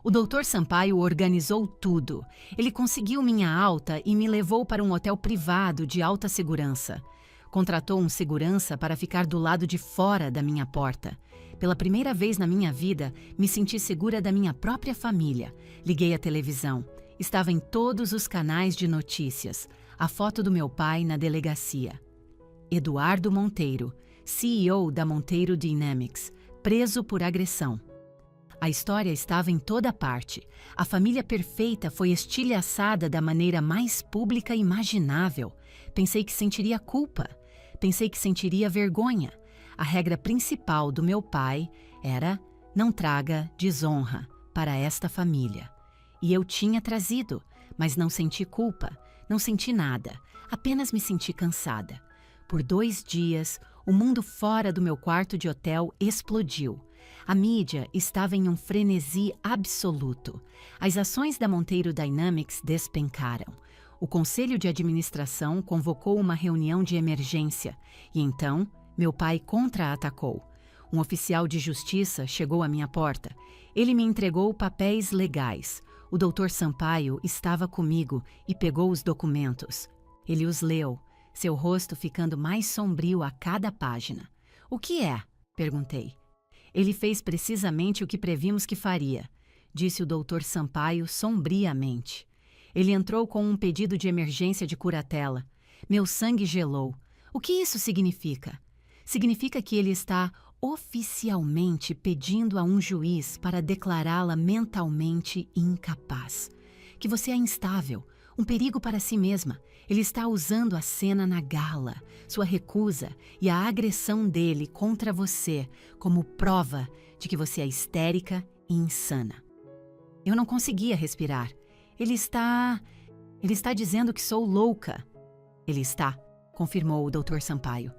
O Dr. Sampaio organizou tudo. Ele conseguiu minha alta e me levou para um hotel privado de alta segurança. Contratou um segurança para ficar do lado de fora da minha porta. Pela primeira vez na minha vida, me senti segura da minha própria família. Liguei a televisão. Estava em todos os canais de notícias. A foto do meu pai na delegacia. Eduardo Monteiro, CEO da Monteiro Dynamics, preso por agressão. A história estava em toda parte. A família perfeita foi estilhaçada da maneira mais pública imaginável. Pensei que sentiria culpa. Pensei que sentiria vergonha. A regra principal do meu pai era: não traga desonra para esta família. E eu tinha trazido, mas não senti culpa, não senti nada, apenas me senti cansada. Por 2 dias, o mundo fora do meu quarto de hotel explodiu. A mídia estava em um frenesi absoluto. As ações da Monteiro Dynamics despencaram. O conselho de administração convocou uma reunião de emergência e então meu pai contra-atacou. Um oficial de justiça chegou à minha porta. Ele me entregou papéis legais. O Dr. Sampaio estava comigo e pegou os documentos. Ele os leu, seu rosto ficando mais sombrio a cada página. "O que é?" perguntei. "Ele fez precisamente o que previmos que faria", disse o Dr. Sampaio sombriamente. Ele entrou com um pedido de emergência de curatela. Meu sangue gelou. O que isso significa? Significa que ele está oficialmente pedindo a um juiz para declará-la mentalmente incapaz. Que você é instável, um perigo para si mesma. Ele está usando a cena na gala, sua recusa e a agressão dele contra você como prova de que você é histérica e insana. Eu não conseguia respirar. Ele está dizendo que sou louca. Ele está, confirmou o Dr. Sampaio.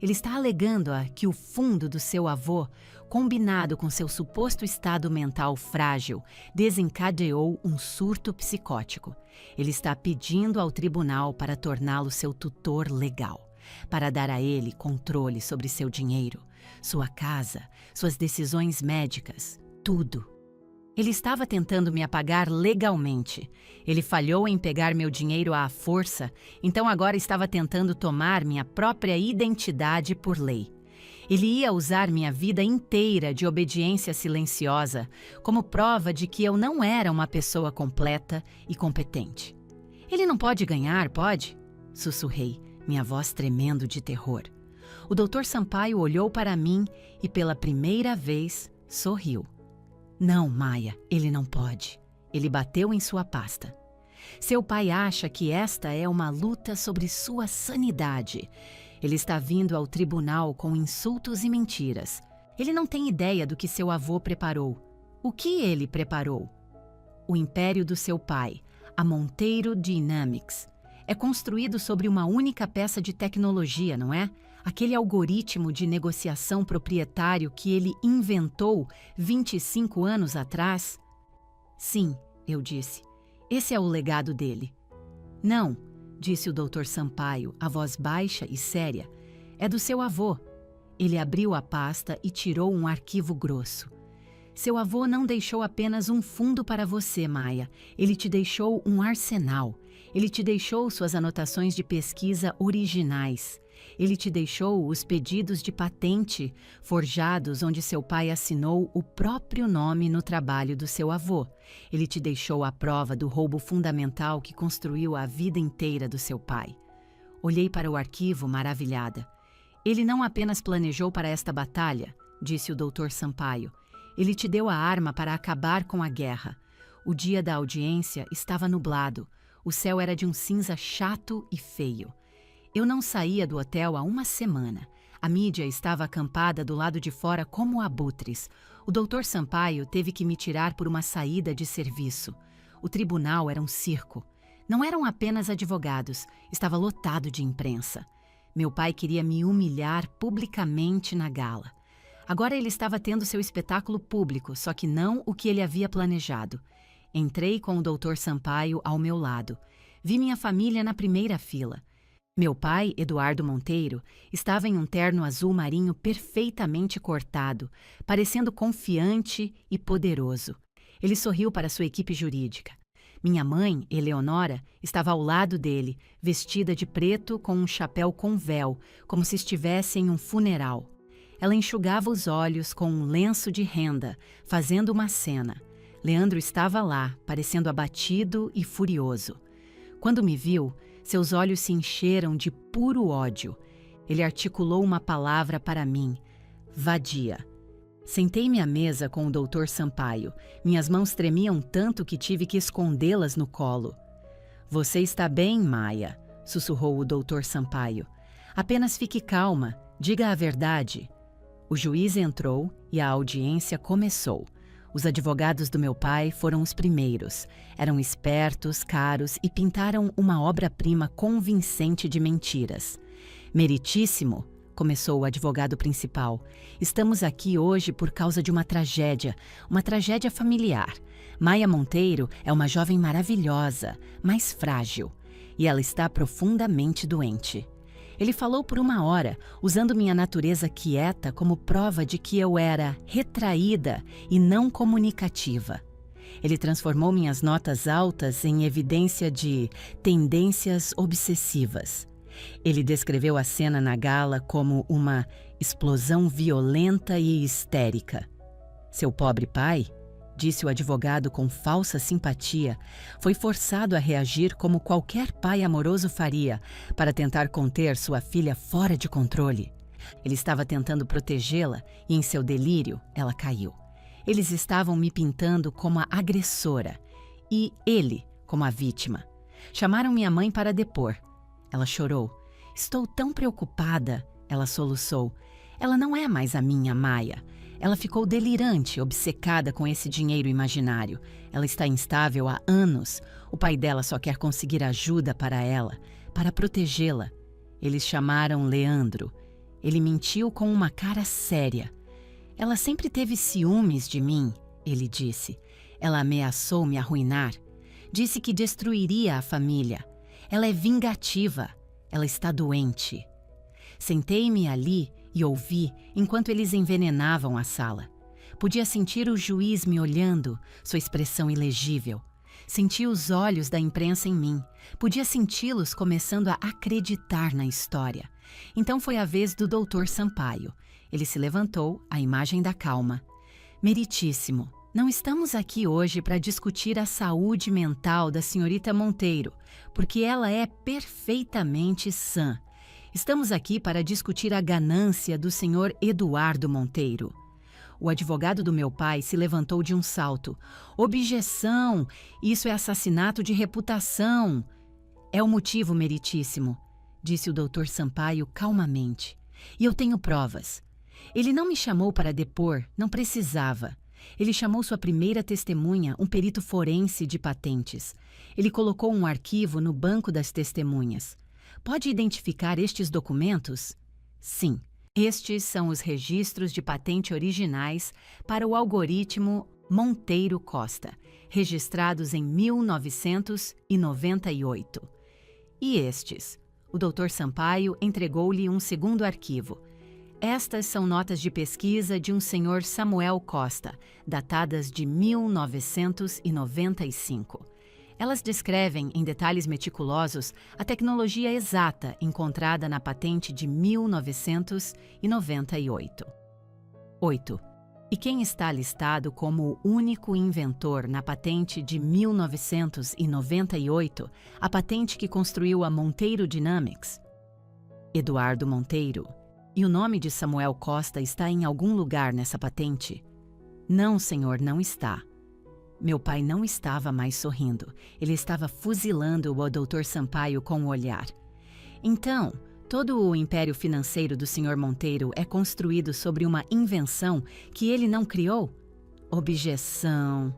Ele está alegando que o fundo do seu avô, combinado com seu suposto estado mental frágil, desencadeou um surto psicótico. Ele está pedindo ao tribunal para torná-lo seu tutor legal, para dar a ele controle sobre seu dinheiro, sua casa, suas decisões médicas, tudo. Ele estava tentando me apagar legalmente. Ele falhou em pegar meu dinheiro à força, então agora estava tentando tomar minha própria identidade por lei. Ele ia usar minha vida inteira de obediência silenciosa como prova de que eu não era uma pessoa completa e competente. "Ele não pode ganhar, pode?" sussurrei, minha voz tremendo de terror. O Dr. Sampaio olhou para mim e, pela primeira vez, sorriu. "Não, Maia, ele não pode." Ele bateu em sua pasta. "Seu pai acha que esta é uma luta sobre sua sanidade. Ele está vindo ao tribunal com insultos e mentiras. Ele não tem ideia do que seu avô preparou." "O que ele preparou?" "O império do seu pai, a Monteiro Dynamics. É construído sobre uma única peça de tecnologia, não é? Aquele algoritmo de negociação proprietário que ele inventou 25 anos atrás?" "Sim", eu disse. "Esse é o legado dele." "Não", disse o Dr. Sampaio, a voz baixa e séria. "É do seu avô." Ele abriu a pasta e tirou um arquivo grosso. "Seu avô não deixou apenas um fundo para você, Maia. Ele te deixou um arsenal. Ele te deixou suas anotações de pesquisa originais. Ele te deixou os pedidos de patente forjados onde seu pai assinou o próprio nome no trabalho do seu avô. Ele te deixou a prova do roubo fundamental que construiu a vida inteira do seu pai." Olhei para o arquivo maravilhada. "Ele não apenas planejou para esta batalha", disse o Dr. Sampaio. "Ele te deu a arma para acabar com a guerra." O dia da audiência estava nublado. O céu era de um cinza chato e feio. Eu não saía do hotel há uma semana. A mídia estava acampada do lado de fora como abutres. O Dr. Sampaio teve que me tirar por uma saída de serviço. O tribunal era um circo. Não eram apenas advogados, estava lotado de imprensa. Meu pai queria me humilhar publicamente na gala. Agora ele estava tendo seu espetáculo público, só que não o que ele havia planejado. Entrei com o Dr. Sampaio ao meu lado. Vi minha família na primeira fila. Meu pai, Eduardo Monteiro, estava em um terno azul marinho perfeitamente cortado, parecendo confiante e poderoso. Ele sorriu para sua equipe jurídica. Minha mãe, Eleonora, estava ao lado dele, vestida de preto com um chapéu com véu, como se estivesse em um funeral. Ela enxugava os olhos com um lenço de renda, fazendo uma cena. Leandro estava lá, parecendo abatido e furioso. Quando me viu, seus olhos se encheram de puro ódio. Ele articulou uma palavra para mim: vadia. Sentei-me à mesa com o Dr. Sampaio. Minhas mãos tremiam tanto que tive que escondê-las no colo. Você está bem, Maia, sussurrou o Dr. Sampaio. Apenas fique calma, diga a verdade. O juiz entrou e a audiência começou. Os advogados do meu pai foram os primeiros. Eram espertos, caros e pintaram uma obra-prima convincente de mentiras. Meritíssimo, começou o advogado principal. Estamos aqui hoje por causa de uma tragédia familiar. Maia Monteiro é uma jovem maravilhosa, mas frágil, e ela está profundamente doente. Ele falou por 1 hora, usando minha natureza quieta como prova de que eu era retraída e não comunicativa. Ele transformou minhas notas altas em evidência de tendências obsessivas. Ele descreveu a cena na gala como uma explosão violenta e histérica. Seu pobre pai, disse o advogado com falsa simpatia, foi forçado a reagir como qualquer pai amoroso faria para tentar conter sua filha fora de controle. Ele estava tentando protegê-la e, em seu delírio, ela caiu. Eles estavam me pintando como a agressora e ele como a vítima. Chamaram minha mãe para depor. Ela chorou. Estou tão preocupada, ela soluçou. Ela não é mais a minha Maia. Ela ficou delirante, obcecada com esse dinheiro imaginário. Ela está instável há anos. O pai dela só quer conseguir ajuda para ela, para protegê-la. Eles chamaram Leandro. Ele mentiu com uma cara séria. Ela sempre teve ciúmes de mim, ele disse. Ela ameaçou me arruinar. Disse que destruiria a família. Ela é vingativa. Ela está doente. Sentei-me ali e ouvi enquanto eles envenenavam a sala. Podia sentir o juiz me olhando, sua expressão ilegível. Senti os olhos da imprensa em mim. Podia senti-los começando a acreditar na história. Então foi a vez do Dr. Sampaio. Ele se levantou, a imagem da calma. Meritíssimo, não estamos aqui hoje para discutir a saúde mental da senhorita Monteiro, porque ela é perfeitamente sã. Estamos aqui para discutir a ganância do senhor Eduardo Monteiro. O advogado do meu pai se levantou de um salto. Objeção! Isso é assassinato de reputação. É o motivo, meritíssimo, disse o Dr. Sampaio calmamente. E eu tenho provas. Ele não me chamou para depor, não precisava. Ele chamou sua primeira testemunha, um perito forense de patentes. Ele colocou um arquivo no banco das testemunhas. Pode identificar estes documentos? Sim, estes são os registros de patente originais para o algoritmo Monteiro Costa, registrados em 1998. E estes? O Dr. Sampaio entregou-lhe um segundo arquivo. Estas são notas de pesquisa de um senhor Samuel Costa, datadas de 1995. Elas descrevem, em detalhes meticulosos, a tecnologia exata encontrada na patente de 1998. 8. E quem está listado como o único inventor na patente de 1998, a patente que construiu a Monteiro Dynamics? Eduardo Monteiro. E o nome de Samuel Costa está em algum lugar nessa patente? Não, senhor, não está. Meu pai não estava mais sorrindo. Ele estava fuzilando o Dr. Sampaio com o olhar. Então, todo o império financeiro do Sr. Monteiro é construído sobre uma invenção que ele não criou? Objeção.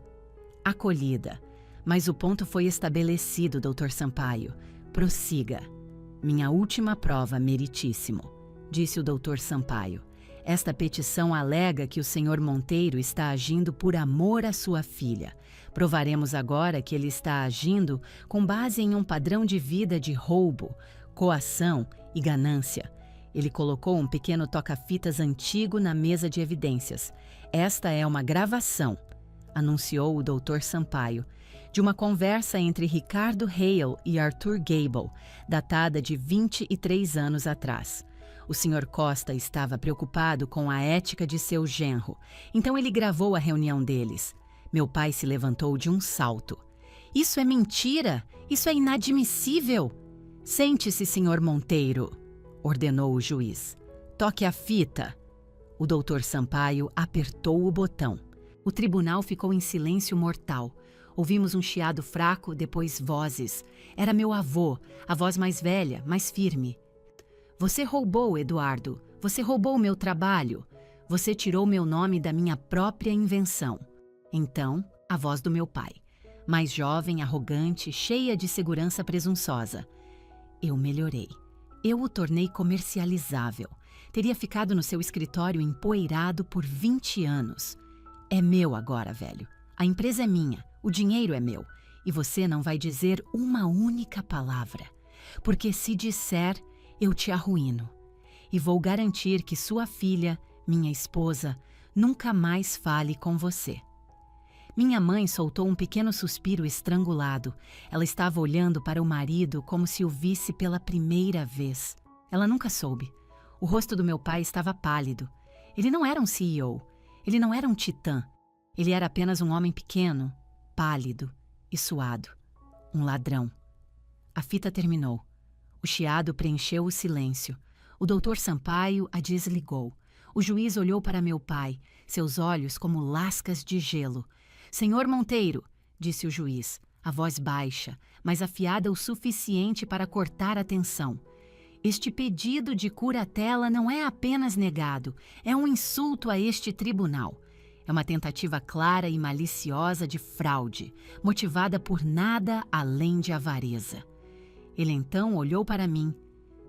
Acolhida. Mas o ponto foi estabelecido, Dr. Sampaio. Prossiga. Minha última prova, meritíssimo, disse o Dr. Sampaio. Esta petição alega que o Sr. Monteiro está agindo por amor à sua filha. Provaremos agora que ele está agindo com base em um padrão de vida de roubo, coação e ganância. Ele colocou um pequeno toca-fitas antigo na mesa de evidências. Esta é uma gravação, anunciou o Dr. Sampaio, de uma conversa entre Ricardo Hale e Arthur Gable, datada de 23 anos atrás. O Sr. Costa estava preocupado com a ética de seu genro, então ele gravou a reunião deles. Meu pai se levantou de um salto. Isso é mentira! Isso é inadmissível! Sente-se, Sr. Monteiro, ordenou o juiz. Toque a fita. O Dr. Sampaio apertou o botão. O tribunal ficou em silêncio mortal. Ouvimos um chiado fraco, depois vozes. Era meu avô, a voz mais velha, mais firme. Você roubou, Eduardo. Você roubou meu trabalho. Você tirou meu nome da minha própria invenção. Então, a voz do meu pai. Mais jovem, arrogante, cheia de segurança presunçosa. Eu melhorei. Eu o tornei comercializável. Teria ficado no seu escritório empoeirado por 20 anos. É meu agora, velho. A empresa é minha, o dinheiro é meu. E você não vai dizer uma única palavra. Porque se disser, eu te arruíno. E vou garantir que sua filha, minha esposa, nunca mais fale com você. Minha mãe soltou um pequeno suspiro estrangulado. Ela estava olhando para o marido como se o visse pela primeira vez. Ela nunca soube. O rosto do meu pai estava pálido. Ele não era um CEO. Ele não era um titã. Ele era apenas um homem pequeno, pálido e suado. Um ladrão. A fita terminou. O chiado preencheu o silêncio. O Dr. Sampaio a desligou. O juiz olhou para meu pai, seus olhos como lascas de gelo. Senhor Monteiro, disse o juiz, a voz baixa, mas afiada o suficiente para cortar a tensão. Este pedido de curatela não é apenas negado, é um insulto a este tribunal. É uma tentativa clara e maliciosa de fraude, motivada por nada além de avareza. Ele então olhou para mim.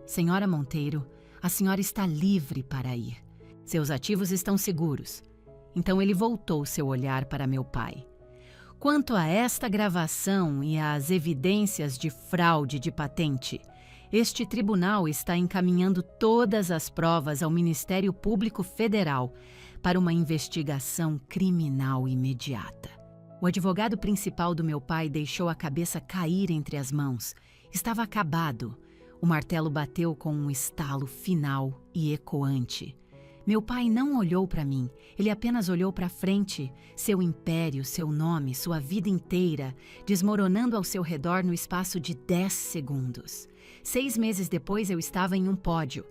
Senhora Monteiro, a senhora está livre para ir. Seus ativos estão seguros. Então ele voltou seu olhar para meu pai. Quanto a esta gravação e às evidências de fraude de patente, este tribunal está encaminhando todas as provas ao Ministério Público Federal para uma investigação criminal imediata. O advogado principal do meu pai deixou a cabeça cair entre as mãos. Estava acabado. O martelo bateu com um estalo final e ecoante. Meu pai não olhou para mim, ele apenas olhou para frente, seu império, seu nome, sua vida inteira, desmoronando ao seu redor no espaço de 10 segundos. 6 meses depois eu estava em um pódio.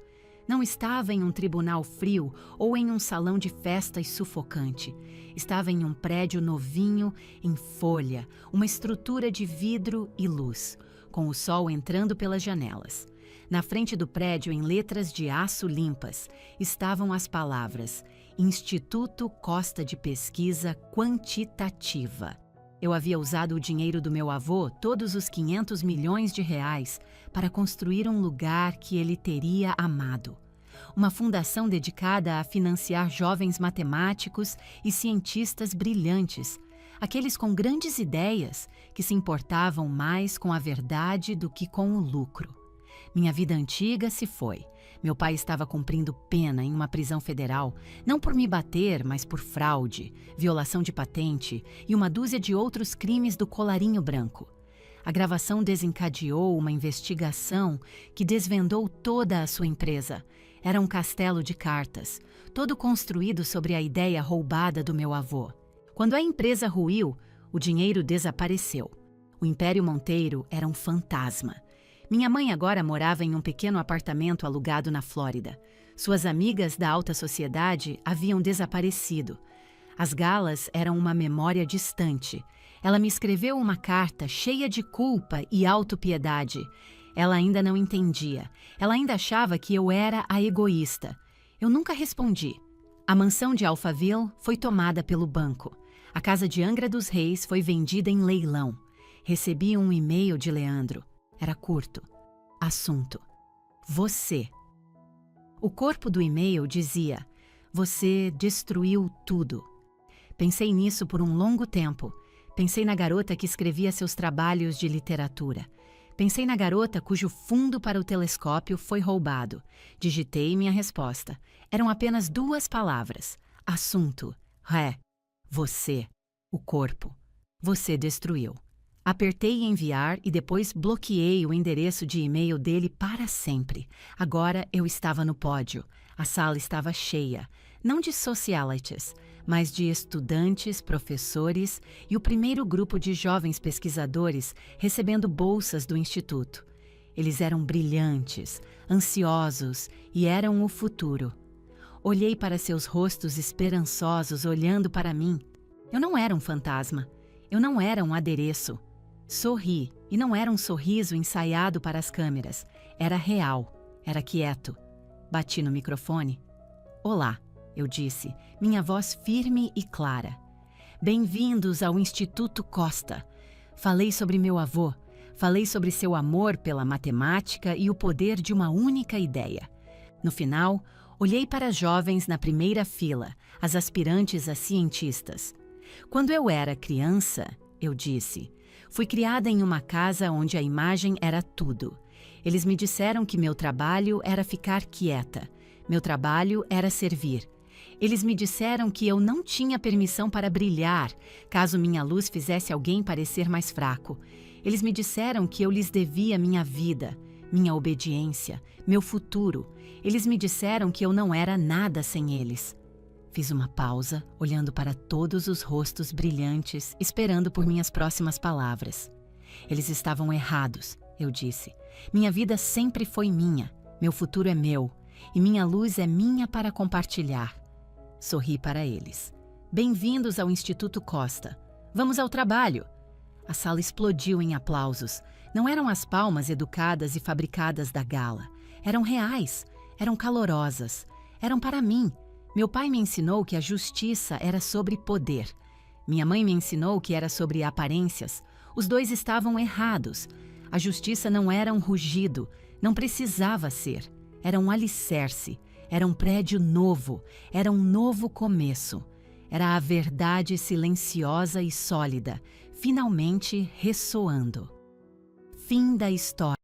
Não estava em um tribunal frio ou em um salão de festas sufocante. Estava em um prédio novinho, em folha, uma estrutura de vidro e luz, com o sol entrando pelas janelas. Na frente do prédio, em letras de aço limpas, estavam as palavras Instituto Costa de Pesquisa Quantitativa. Eu havia usado o dinheiro do meu avô, todos os 500 milhões de reais, para construir um lugar que ele teria amado. Uma fundação dedicada a financiar jovens matemáticos e cientistas brilhantes, aqueles com grandes ideias que se importavam mais com a verdade do que com o lucro. Minha vida antiga se foi. Meu pai estava cumprindo pena em uma prisão federal, não por me bater, mas por fraude, violação de patente e uma dúzia de outros crimes do colarinho branco. A gravação desencadeou uma investigação que desvendou toda a sua empresa. Era um castelo de cartas, todo construído sobre a ideia roubada do meu avô. Quando a empresa ruiu, o dinheiro desapareceu. O Império Monteiro era um fantasma. Minha mãe agora morava em um pequeno apartamento alugado na Flórida. Suas amigas da alta sociedade haviam desaparecido. As galas eram uma memória distante. Ela me escreveu uma carta cheia de culpa e autopiedade. Ela ainda não entendia. Ela ainda achava que eu era a egoísta. Eu nunca respondi. A mansão de Alphaville foi tomada pelo banco. A casa de Angra dos Reis foi vendida em leilão. Recebi um e-mail de Leandro. Era curto. Assunto: você. O corpo do e-mail dizia: você destruiu tudo. Pensei nisso por um longo tempo. Pensei na garota que escrevia seus trabalhos de literatura. Pensei na garota cujo fundo para o telescópio foi roubado. Digitei minha resposta. Eram apenas 2 palavras. Assunto: você. O corpo. Você destruiu. Apertei enviar e depois bloqueei o endereço de e-mail dele para sempre. Agora eu estava no pódio. A sala estava cheia, não de socialites, mas de estudantes, professores e o primeiro grupo de jovens pesquisadores recebendo bolsas do instituto. Eles eram brilhantes, ansiosos e eram o futuro. Olhei para seus rostos esperançosos olhando para mim. Eu não era um fantasma. Eu não era um adereço. Sorri, e não era um sorriso ensaiado para as câmeras. Era real, era quieto. Bati no microfone. Olá, eu disse, minha voz firme e clara. Bem-vindos ao Instituto Costa. Falei sobre meu avô. Falei sobre seu amor pela matemática e o poder de uma única ideia. No final, olhei para as jovens na primeira fila, as aspirantes a cientistas. Quando eu era criança, eu disse, fui criada em uma casa onde a imagem era tudo. Eles me disseram que meu trabalho era ficar quieta. Meu trabalho era servir. Eles me disseram que eu não tinha permissão para brilhar, caso minha luz fizesse alguém parecer mais fraco. Eles me disseram que eu lhes devia minha vida, minha obediência, meu futuro. Eles me disseram que eu não era nada sem eles. Fiz uma pausa, olhando para todos os rostos brilhantes, esperando por minhas próximas palavras. Eles estavam errados, eu disse. Minha vida sempre foi minha, meu futuro é meu, e minha luz é minha para compartilhar. Sorri para eles. Bem-vindos ao Instituto Costa. Vamos ao trabalho. A sala explodiu em aplausos. Não eram as palmas educadas e fabricadas da gala. Eram reais, eram calorosas, eram para mim. Meu pai me ensinou que a justiça era sobre poder. Minha mãe me ensinou que era sobre aparências. Os dois estavam errados. A justiça não era um rugido, não precisava ser. Era um alicerce, era um prédio novo, era um novo começo. Era a verdade silenciosa e sólida, finalmente ressoando. Fim da história.